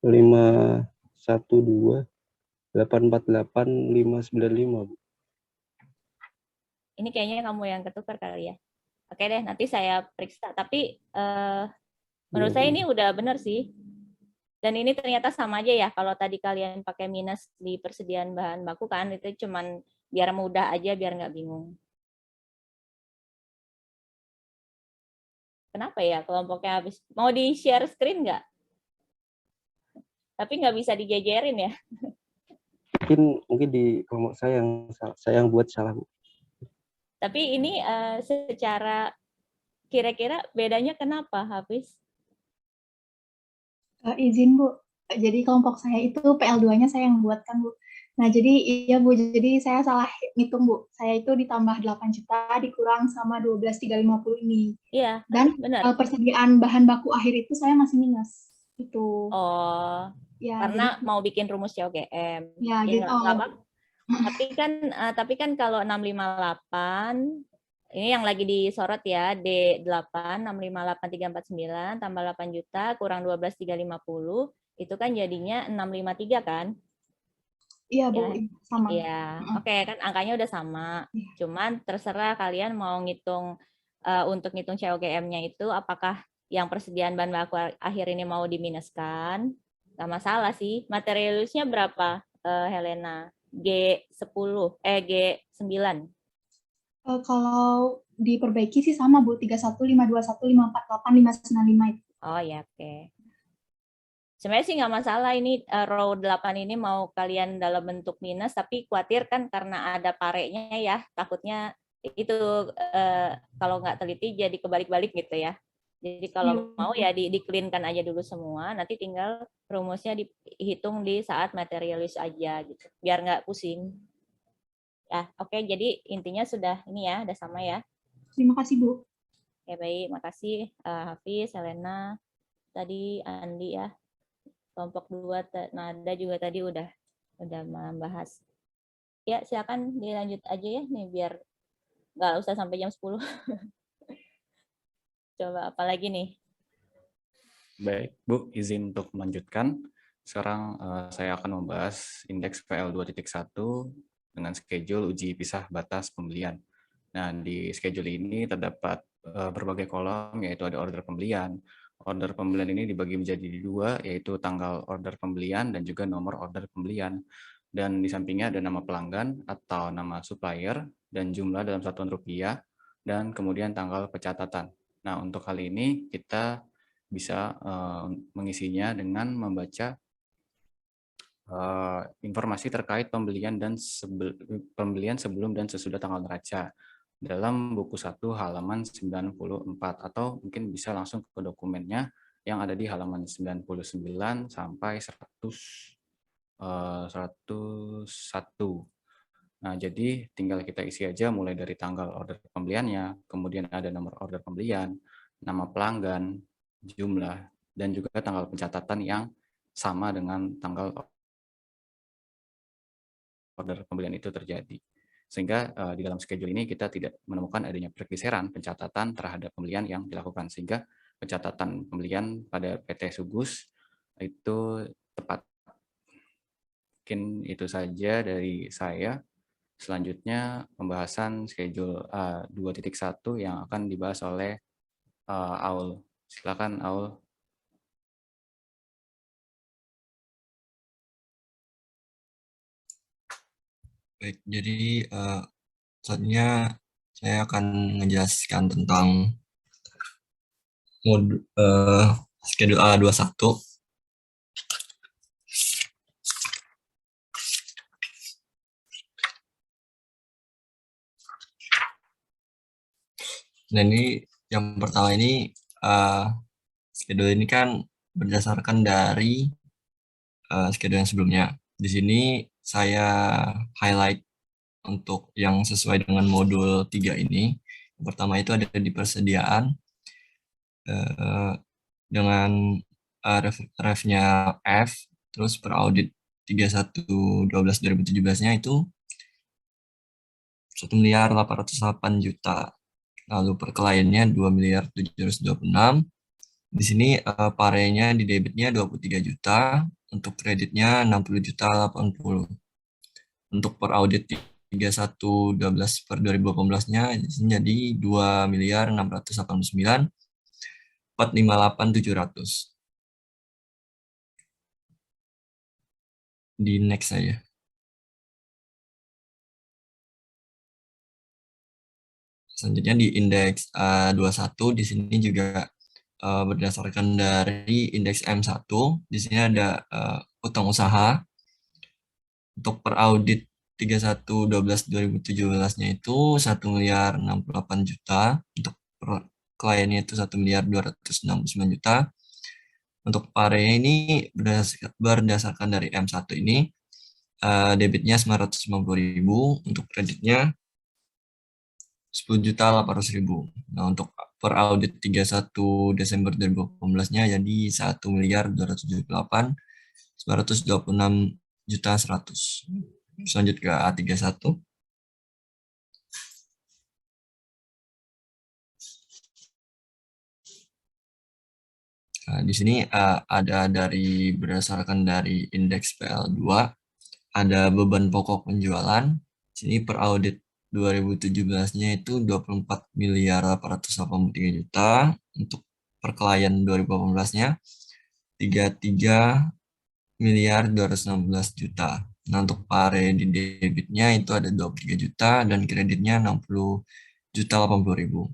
512 848 595, Bu. Ini kayaknya kamu yang ketukar kali ya. Oke deh, nanti saya periksa. Tapi menurut saya ini udah benar sih. Dan ini ternyata sama aja ya. Kalau tadi kalian pakai minus di persediaan bahan baku kan, itu cuman biar mudah aja, biar nggak bingung. Kenapa ya kelompoknya habis? Mau di-share screen nggak? Tapi nggak bisa dijejerin ya. Mungkin di kelompok saya yang buat salah, Bu. Tapi ini secara kira-kira bedanya kenapa, Hafiz? Izin, Bu. Jadi kelompok saya itu PL2-nya saya yang buatkan, Bu. Nah, jadi iya, Bu. Jadi saya salah ngitung, Bu. Saya itu ditambah 8 juta dikurang sama 12.350 ini. Iya, Dan benar. persediaan bahan baku akhir itu saya masih minus. Itu. Oh, ya, karena jadi, mau bikin rumus COGM. Ya, Ya, gitu. nggak apa. Tapi kan kalau 658 ini yang lagi disorot ya, D8 658.349 tambah 8 juta kurang 12.350 itu kan jadinya 653 kan? Iya, Bu, Ya. sama. Iya, oke kan angkanya udah sama. Cuman terserah kalian mau ngitung untuk ngitung COGM-nya itu apakah yang persediaan bahan baku akhir ini mau diminuskan? Nggak masalah sih. Materialnya berapa, Helena? G9. Kalau diperbaiki sih sama, Bu. 31, 521, 548, 595 itu. Oh ya, oke. Sebenarnya sih nggak masalah ini row 8 ini mau kalian dalam bentuk minus, tapi khawatir kan karena ada parenya ya, takutnya itu kalau nggak teliti jadi kebalik-balik gitu ya. Jadi kalau mau ya di-clean-kan aja dulu semua, nanti tinggal rumusnya dihitung di saat materialis aja gitu, biar nggak pusing. Ya, oke, jadi intinya sudah ini ya, udah sama ya. Terima kasih, Bu. Ya baik, makasih Hafiz, Helena, tadi Andi ya. Kelompok 2, Nada juga tadi udah membahas. Ya, silakan dilanjut aja ya nih biar nggak usah sampai jam 10. Coba apa lagi nih? Baik, Bu, izin untuk melanjutkan. Sekarang saya akan membahas indeks PL 2.1 dengan schedule uji pisah batas pembelian. Nah, di schedule ini terdapat berbagai kolom, yaitu ada order pembelian. Order pembelian ini dibagi menjadi dua, yaitu tanggal order pembelian dan juga nomor order pembelian. Dan di sampingnya ada nama pelanggan atau nama supplier dan jumlah dalam satuan rupiah, dan kemudian tanggal pencatatan. Nah, untuk hal ini kita bisa mengisinya dengan membaca informasi terkait pembelian sebelum dan sesudah tanggal neraca dalam buku 1 halaman 94, atau mungkin bisa langsung ke dokumennya yang ada di halaman 99 sampai 101. Nah, jadi tinggal kita isi aja mulai dari tanggal order pembeliannya, kemudian ada nomor order pembelian, nama pelanggan, jumlah, dan juga tanggal pencatatan yang sama dengan tanggal order pembelian itu terjadi. Sehingga di dalam schedule ini kita tidak menemukan adanya pergeseran pencatatan terhadap pembelian yang dilakukan, sehingga pencatatan pembelian pada PT Sugus itu tepat. Mungkin itu saja dari saya. Selanjutnya pembahasan schedule 2.1 yang akan dibahas oleh Aul. Silakan Aul. Baik, jadi selanjutnya saya akan menjelaskan tentang schedule A21. Nah, ini yang pertama ini schedule ini kan berdasarkan dari schedule yang sebelumnya. Di sini saya highlight untuk yang sesuai dengan modul 3 ini. Yang pertama itu ada di persediaan dengan ref-nya F, terus per audit 31/12/2017-nya itu 1.808.000.000. Lalu per kliennya 2.726.000.000. Di sini parenya di debitnya 23 juta, untuk kreditnya 60.080.000. Untuk per audit 31/12/2018-nya di sini jadi 2.689.458.700. Di next saja. Selanjutnya di indeks 21 di sini juga berdasarkan dari indeks M1. Di sini ada utang usaha. Untuk per audit 31/12/2017-nya itu 1.068.000.000. Untuk per kliennya itu 1.269.000.000. Untuk parenya ini berdasarkan dari M1 ini debitnya 950.000, untuk kreditnya 10.800.000. Nah, untuk per audit 31 Desember 2018-nya jadi 1.226.926.100. Lanjut ke A31. Nah, di sini ada berdasarkan dari indeks PL2, ada beban pokok penjualan. Di sini per audit 2017-nya itu 24.883.000.000. Untuk per klien 2018-nya 33.216.000.000. Nah, untuk pare di debitnya itu ada 23 juta dan kreditnya 60.080.000.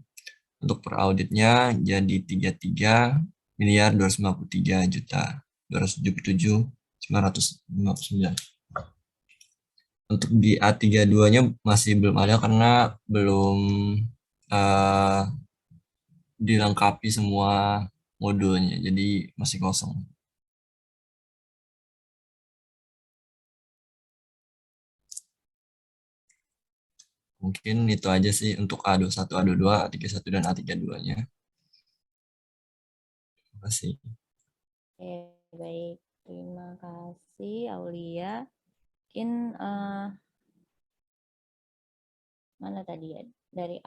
Untuk per auditnya jadi 33.253.277.959. Untuk di A32-nya masih belum ada karena belum dilengkapi semua modulnya, jadi masih kosong. Mungkin itu aja sih untuk A21, A22, A31, dan A32-nya. Terima kasih. Oke, baik. Terima kasih, Aulia. Mungkin mana tadi ya? Dari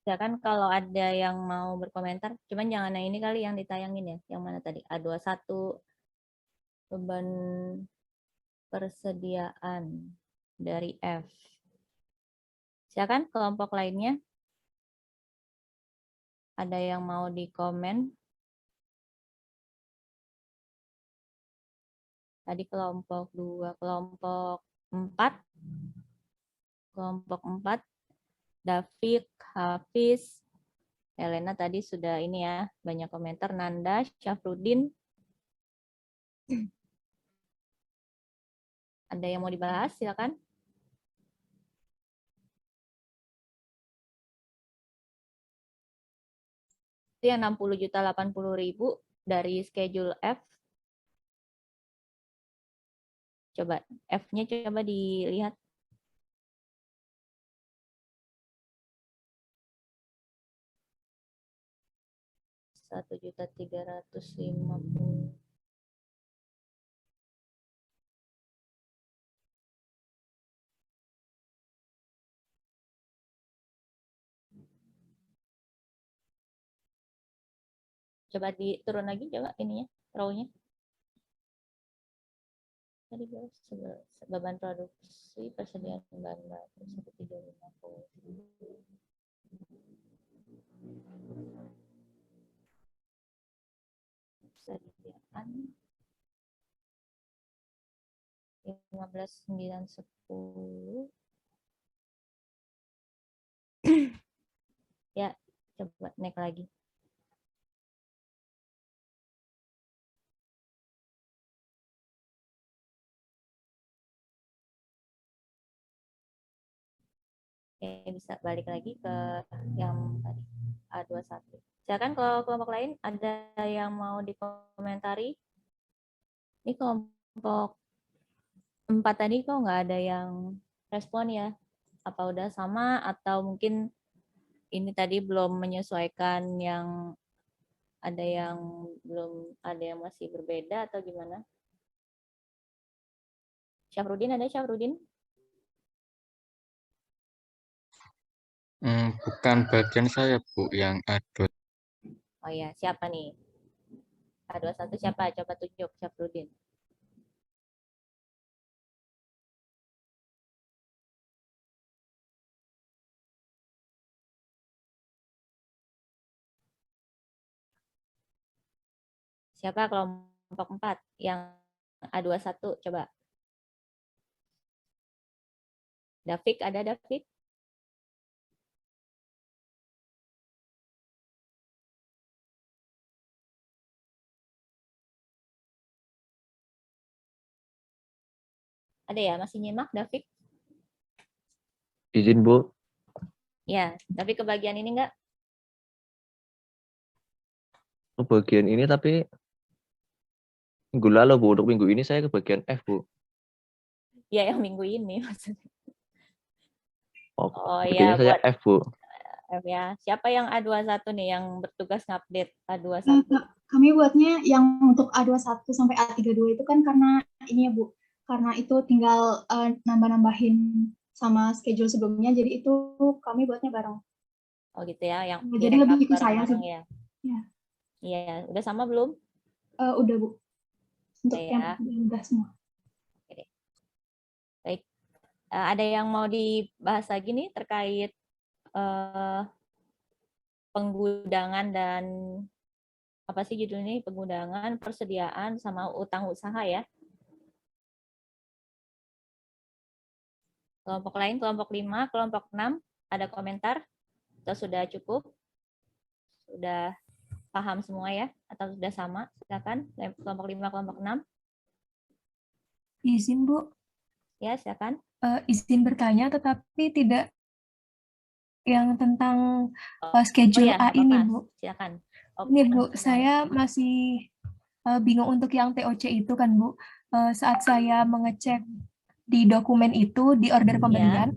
silakan kalau ada yang mau berkomentar, cuman jangan yang ini kali yang ditayangin ya. Yang mana tadi? A21 beban persediaan dari F. Silakan kelompok lainnya. Ada yang mau dikomen? Tadi kelompok 2, kelompok 4. Kelompok 4, David, Hafiz, Helena tadi sudah ini ya, banyak komentar. Nanda, Syafruddin. Ada yang mau dibahas? Silakan. Itu yang 60.080.000 dari schedule F. Coba F-nya coba dilihat. Rp1.350.000. Coba diturun lagi, coba ininya, row-nya. Tadi beban produksi persediaan bahan baku 1.350. Persediaan 15.910. Ya, coba naik lagi. Oke, bisa balik lagi ke yang tadi, A21. Silakan kalau kelompok lain ada yang mau dikomentari. Ini kelompok 4 tadi kok nggak ada yang respon ya? Apa udah sama atau mungkin ini tadi belum menyesuaikan, yang ada yang belum, ada yang masih berbeda atau gimana? Syafruddin, ada Syafruddin? Bukan bagian saya, Bu, yang ada. Oh ya, siapa nih? A21 siapa? Coba tunjuk, Syafruddin. Siapa kelompok 4 yang A21? Coba. David, ada David? Ada ya, masih nyimak David? Izin, Bu. Ya, tapi kebagian ini enggak? Bagian ini tapi minggu lalu, Bu. Untuk minggu ini saya ke bagian F, Bu. Ya, yang minggu ini maksudnya. Oh Bagiannya ya, saya buat F, Bu. F ya. Siapa yang A21 nih yang bertugas ngupdate A21? Kami buatnya yang untuk A21 sampai A32 itu kan karena ini ya, Bu. Karena itu tinggal nambah-nambahin sama schedule sebelumnya, jadi itu kami buatnya bareng. Oh gitu ya, yang jadi lebih ikut saya sih. ya. Ya. Iya, udah sama belum? Udah, Bu. Untuk ya. yang udah semua. Oke deh. Baik. Ada yang mau dibahas lagi nih terkait penggudangan dan apa sih judulnya? Penggudangan, persediaan, sama utang usaha ya. Kelompok lain, kelompok 5, kelompok 6, ada komentar? Atau sudah cukup? Sudah paham semua ya? Atau sudah sama? Silakan, kelompok 5, kelompok 6. Izin, Bu. Ya, silakan. Izin bertanya, tetapi tidak yang tentang Oh schedule ya, A nggak ini, apa-apa. Bu. Silakan. Ini, Bu, Gimana? saya masih bingung untuk yang TOC itu kan, Bu. Saat saya mengecek di dokumen itu, di order Ya. pembelian,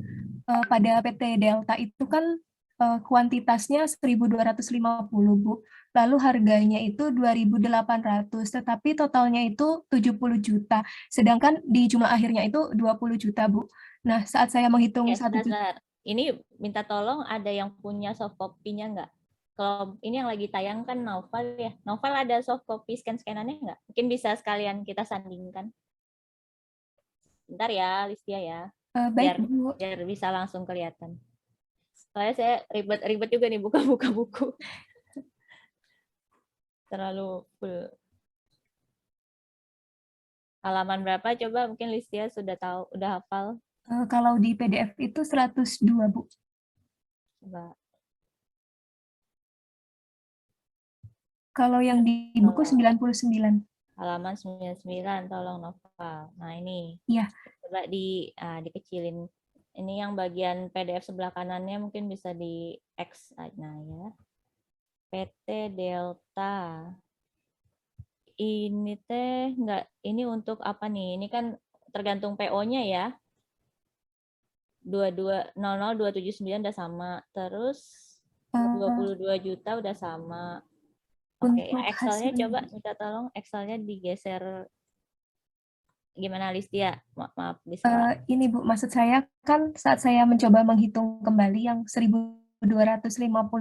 pada PT Delta itu kan kuantitasnya 1.250, Bu. Lalu harganya itu 2.800, tetapi totalnya itu 70 juta. Sedangkan di jumlah akhirnya itu 20 juta, Bu. Nah, saat saya menghitung Oke, 1 juta. sebentar. Ini minta tolong ada yang punya soft copy-nya nggak? Kalau ini yang lagi tayang kan Novel ya. Novel ada soft copy scan-scanannya nggak? Mungkin bisa sekalian kita sandingkan. Bentar ya, Listia ya. Baik, Bu. Biar bisa langsung kelihatan. Soalnya saya ribet juga nih buka-buka buku. Terlalu full. Halaman berapa coba mungkin Listia sudah tahu, udah hafal? Kalau di PDF itu 102, Bu. Coba. Kalau yang di buku 99. Halaman 99, tolong Novel. Nah, ini. Iya. Coba dikecilin. Ini yang bagian PDF sebelah kanannya mungkin bisa di X. Nah, ya. PT Delta. Ini teh enggak, ini untuk apa nih? Ini kan tergantung PO-nya ya. 2200279 udah sama. Terus 22 juta udah sama. Oke, yang Excel-nya coba minta tolong Excel-nya digeser. Gimana Listia? Maaf bisa. Ini Bu, maksud saya kan saat saya mencoba menghitung kembali yang 1.250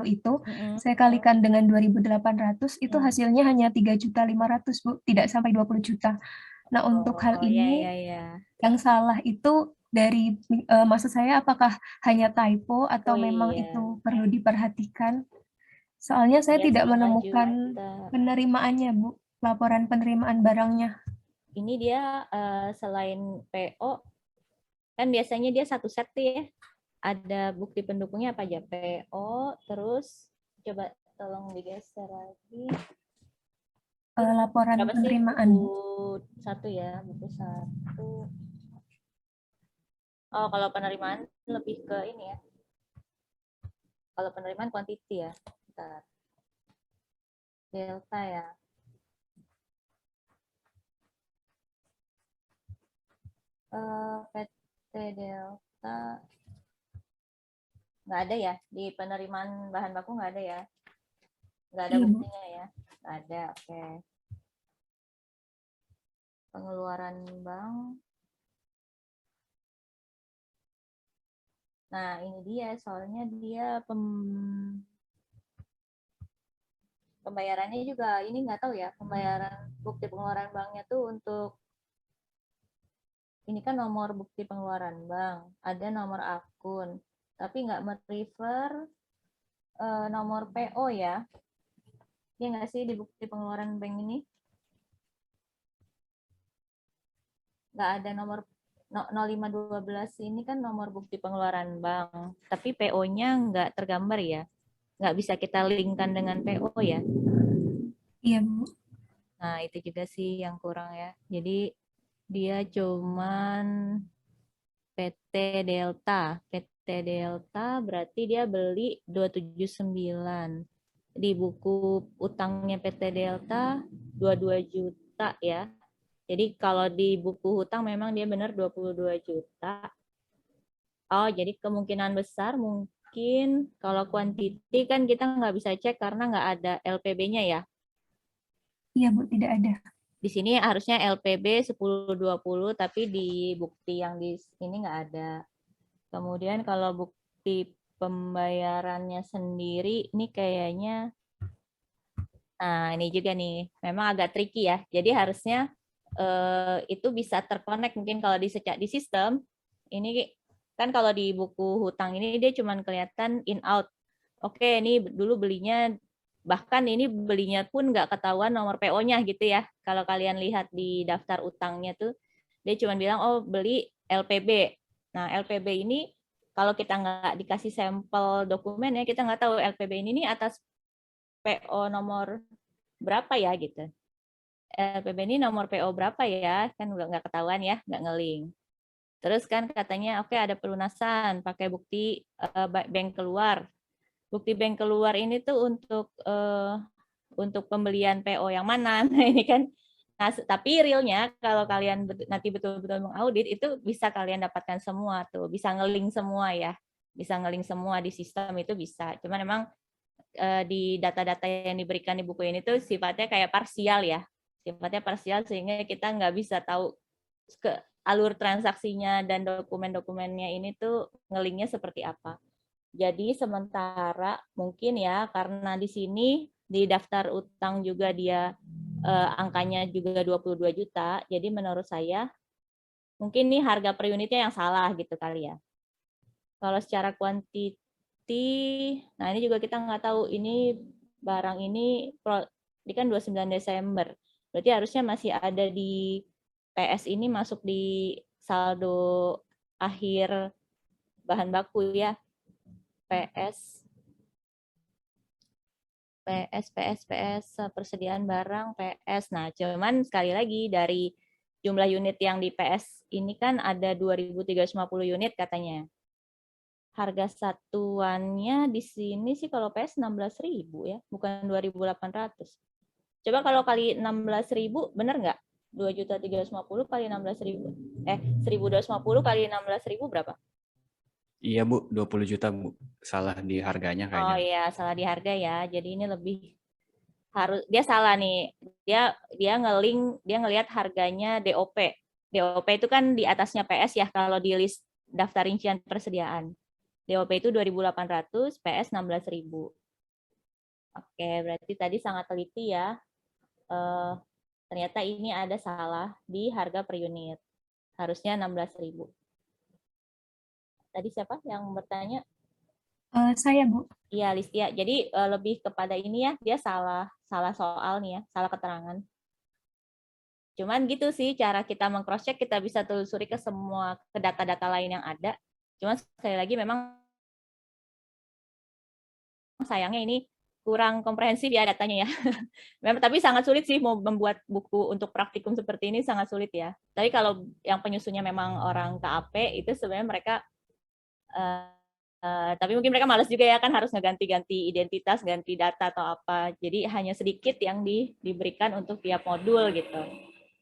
itu, saya kalikan dengan 2.800, itu hasilnya hanya 3.500.000, Bu, tidak sampai 20 juta. Nah, untuk hal ini, yang salah itu dari, maksud saya apakah hanya typo atau memang itu perlu diperhatikan? Soalnya saya tidak menemukan penerimaannya, Bu, laporan penerimaan barangnya. Ini dia selain PO, kan biasanya dia satu set ya. Ada bukti pendukungnya apa aja? PO, terus coba tolong digeser lagi. Laporan berapa penerimaan. Sih? Buku 1 ya, buku 1. Oh, kalau penerimaan lebih ke ini ya. Kalau penerimaan quantity ya. Bentar. Delta ya. PT Delta nggak ada ya di penerimaan bahan baku, nggak ada ya, nggak ada buktinya ya, nggak ada. Oke. Pengeluaran bank. Nah ini dia, soalnya dia pembayarannya juga ini nggak tahu ya, pembayaran bukti pengeluaran banknya tuh untuk ini kan nomor bukti pengeluaran bank, ada nomor akun, tapi nggak merefer nomor PO ya. Iya nggak sih di bukti pengeluaran bank ini? Nggak ada nomor 0512 ini kan nomor bukti pengeluaran bank, tapi PO-nya nggak tergambar ya. Nggak bisa kita linkkan dengan PO ya. Iya, Bu. Nah, itu juga sih yang kurang ya. Jadi dia cuman PT Delta. PT Delta berarti dia beli 279. Di buku utangnya PT Delta 22 juta ya. Jadi kalau di buku hutang memang dia benar 22 juta. Oh, jadi kemungkinan besar mungkin kalau quantity kan kita nggak bisa cek karena nggak ada LPB-nya ya. Iya, Bu, tidak ada. Di sini harusnya LPB 1020, tapi di bukti yang di sini nggak ada. Kemudian kalau bukti pembayarannya sendiri, ini kayaknya, nah ini juga nih, memang agak tricky ya. Jadi harusnya itu bisa terkonek mungkin kalau di sistem. Ini kan kalau di buku hutang ini dia cuma kelihatan in out. Oke, ini dulu belinya, bahkan ini belinya pun nggak ketahuan nomor PO-nya gitu ya. Kalau kalian lihat di daftar utangnya tuh, dia cuma bilang, oh beli LPB. Nah, LPB ini kalau kita nggak dikasih sampel dokumen ya, kita nggak tahu LPB ini atas PO nomor berapa ya gitu. LPB ini nomor PO berapa ya, kan nggak ketahuan ya, nggak ngeling. Terus kan katanya oke ada pelunasan pakai bukti bank keluar. Bukti bank keluar ini tuh untuk pembelian PO yang mana? Nah, ini kan tapi realnya kalau kalian nanti betul-betul mengaudit itu bisa kalian dapatkan semua tuh, bisa ngeling semua ya. Bisa ngeling semua di sistem itu bisa. Cuman memang di data-data yang diberikan di buku ini tuh sifatnya kayak parsial ya. Sifatnya parsial sehingga kita nggak bisa tahu ke alur transaksinya dan dokumen-dokumennya ini tuh ngelingnya seperti apa. Jadi sementara mungkin ya karena di sini di daftar utang juga dia angkanya juga 22 juta. Jadi menurut saya mungkin nih harga per unitnya yang salah gitu kali ya. Kalau secara quantity, nah ini juga kita nggak tahu ini barang ini kan 29 Desember. Berarti harusnya masih ada di PS ini masuk di saldo akhir bahan baku ya. PS persediaan barang PS. Nah, cuman sekali lagi dari jumlah unit yang di PS ini kan ada 2.350 unit katanya. Harga satuannya di sini sih kalau PS 16.000 ya, bukan 2.800. Coba kalau kali 16.000 bener nggak? 2.350 kali 16.000. 1.250 kali 16.000 berapa? Iya Bu, 20 juta Bu. Salah di harganya kayaknya. Oh iya, salah di harga ya. Jadi ini lebih harus dia salah nih. Dia ngelihat harganya DOP. DOP itu kan di atasnya PS ya kalau di list daftar rincian persediaan. DOP itu 2.800, PS 16.000. Oke, berarti tadi sangat teliti ya. Ternyata ini ada salah di harga per unit. Harusnya 16.000. Tadi siapa yang bertanya? Saya, Bu. Iya, Listia. Jadi lebih kepada ini ya, dia salah soal nih ya, salah keterangan. Cuman gitu sih cara kita meng-cross check, kita bisa telusuri ke semua ke data-data lain yang ada. Cuman sekali lagi memang sayangnya ini kurang komprehensif ya datanya ya. Memang tapi sangat sulit sih mau membuat buku untuk praktikum seperti ini sangat sulit ya. Tapi kalau yang penyusunnya memang orang KAP itu sebenarnya mereka tapi mungkin mereka malas juga ya kan harus ngeganti-ganti identitas, ganti data atau apa. Jadi hanya sedikit yang diberikan untuk tiap modul gitu.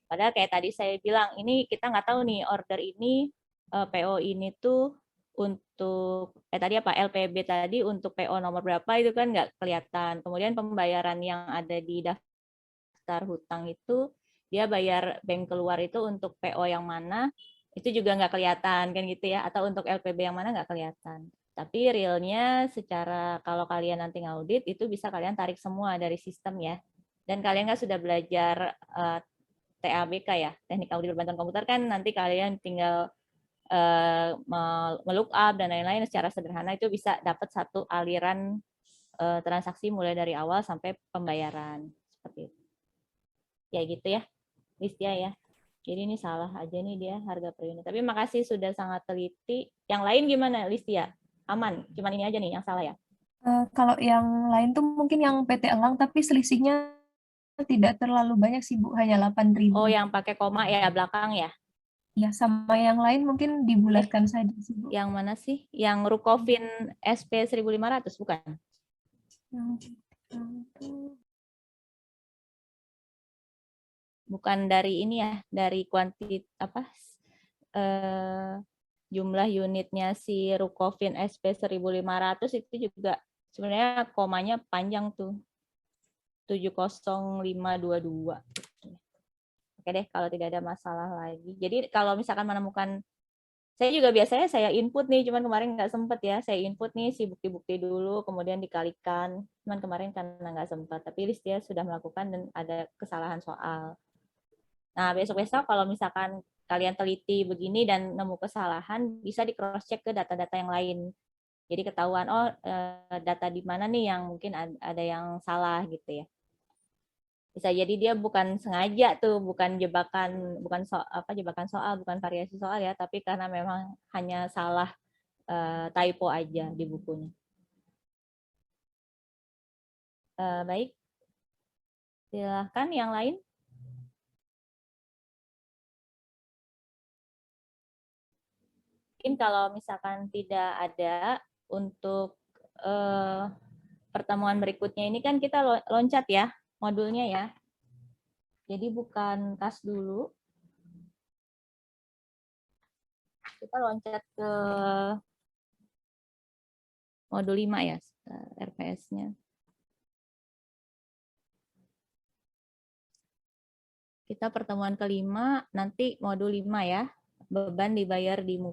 Padahal kayak tadi saya bilang, ini kita nggak tahu nih order ini, PO ini tuh untuk, tadi apa, LPB tadi untuk PO nomor berapa itu kan nggak kelihatan. Kemudian pembayaran yang ada di daftar hutang itu, dia bayar bank keluar itu untuk PO yang mana, itu juga nggak kelihatan kan gitu ya. Atau untuk LPB yang mana nggak kelihatan. Tapi realnya secara kalau kalian nanti ngaudit itu bisa kalian tarik semua dari sistem ya. Dan kalian kan sudah belajar TABK ya, teknik audit berbantuan komputer kan nanti kalian tinggal melookup dan lain-lain secara sederhana itu bisa dapat satu aliran transaksi mulai dari awal sampai pembayaran seperti itu. Ya gitu ya, Listia ya. Jadi ini salah aja nih dia harga per unit. Tapi makasih sudah sangat teliti. Yang lain gimana Listia? Aman, cuman ini aja nih yang salah ya. Kalau yang lain tuh mungkin yang PT Elang tapi selisihnya tidak terlalu banyak sih Bu, hanya 8.000. Oh, yang pakai koma ya belakang ya? Ya, sama yang lain mungkin dibulatkan saja sih Bu. Yang mana sih? Yang Rukofin SP 1.500 bukan? Bukan dari ini ya, dari kuantit apa? Jumlah unitnya si Rukofin SP 1.500 itu juga sebenarnya komanya panjang tuh. 70522. Oke deh, kalau tidak ada masalah lagi. Jadi kalau misalkan menemukan, saya juga biasanya saya input nih, cuman kemarin nggak sempet ya. Saya input nih si bukti-bukti dulu, kemudian dikalikan. Cuman kemarin karena nggak sempat. Tapi list dia sudah melakukan dan ada kesalahan soal. Nah, besok-besok kalau misalkan kalian teliti begini dan nemu kesalahan, bisa di cross check ke data-data yang lain. Jadi ketahuan, oh data di mana nih yang mungkin ada yang salah gitu ya. Bisa jadi dia bukan sengaja tuh, bukan jebakan, bukan jebakan soal, bukan variasi soal ya, tapi karena memang hanya salah typo aja di bukunya. Baik, silahkan yang lain. Mungkin kalau misalkan tidak ada untuk pertemuan berikutnya ini kan kita loncat ya modulnya ya. Jadi bukan kas dulu. Kita loncat ke modul 5 ya, RPS-nya. Kita pertemuan kelima, nanti modul 5 ya. Beban dibayar di muka.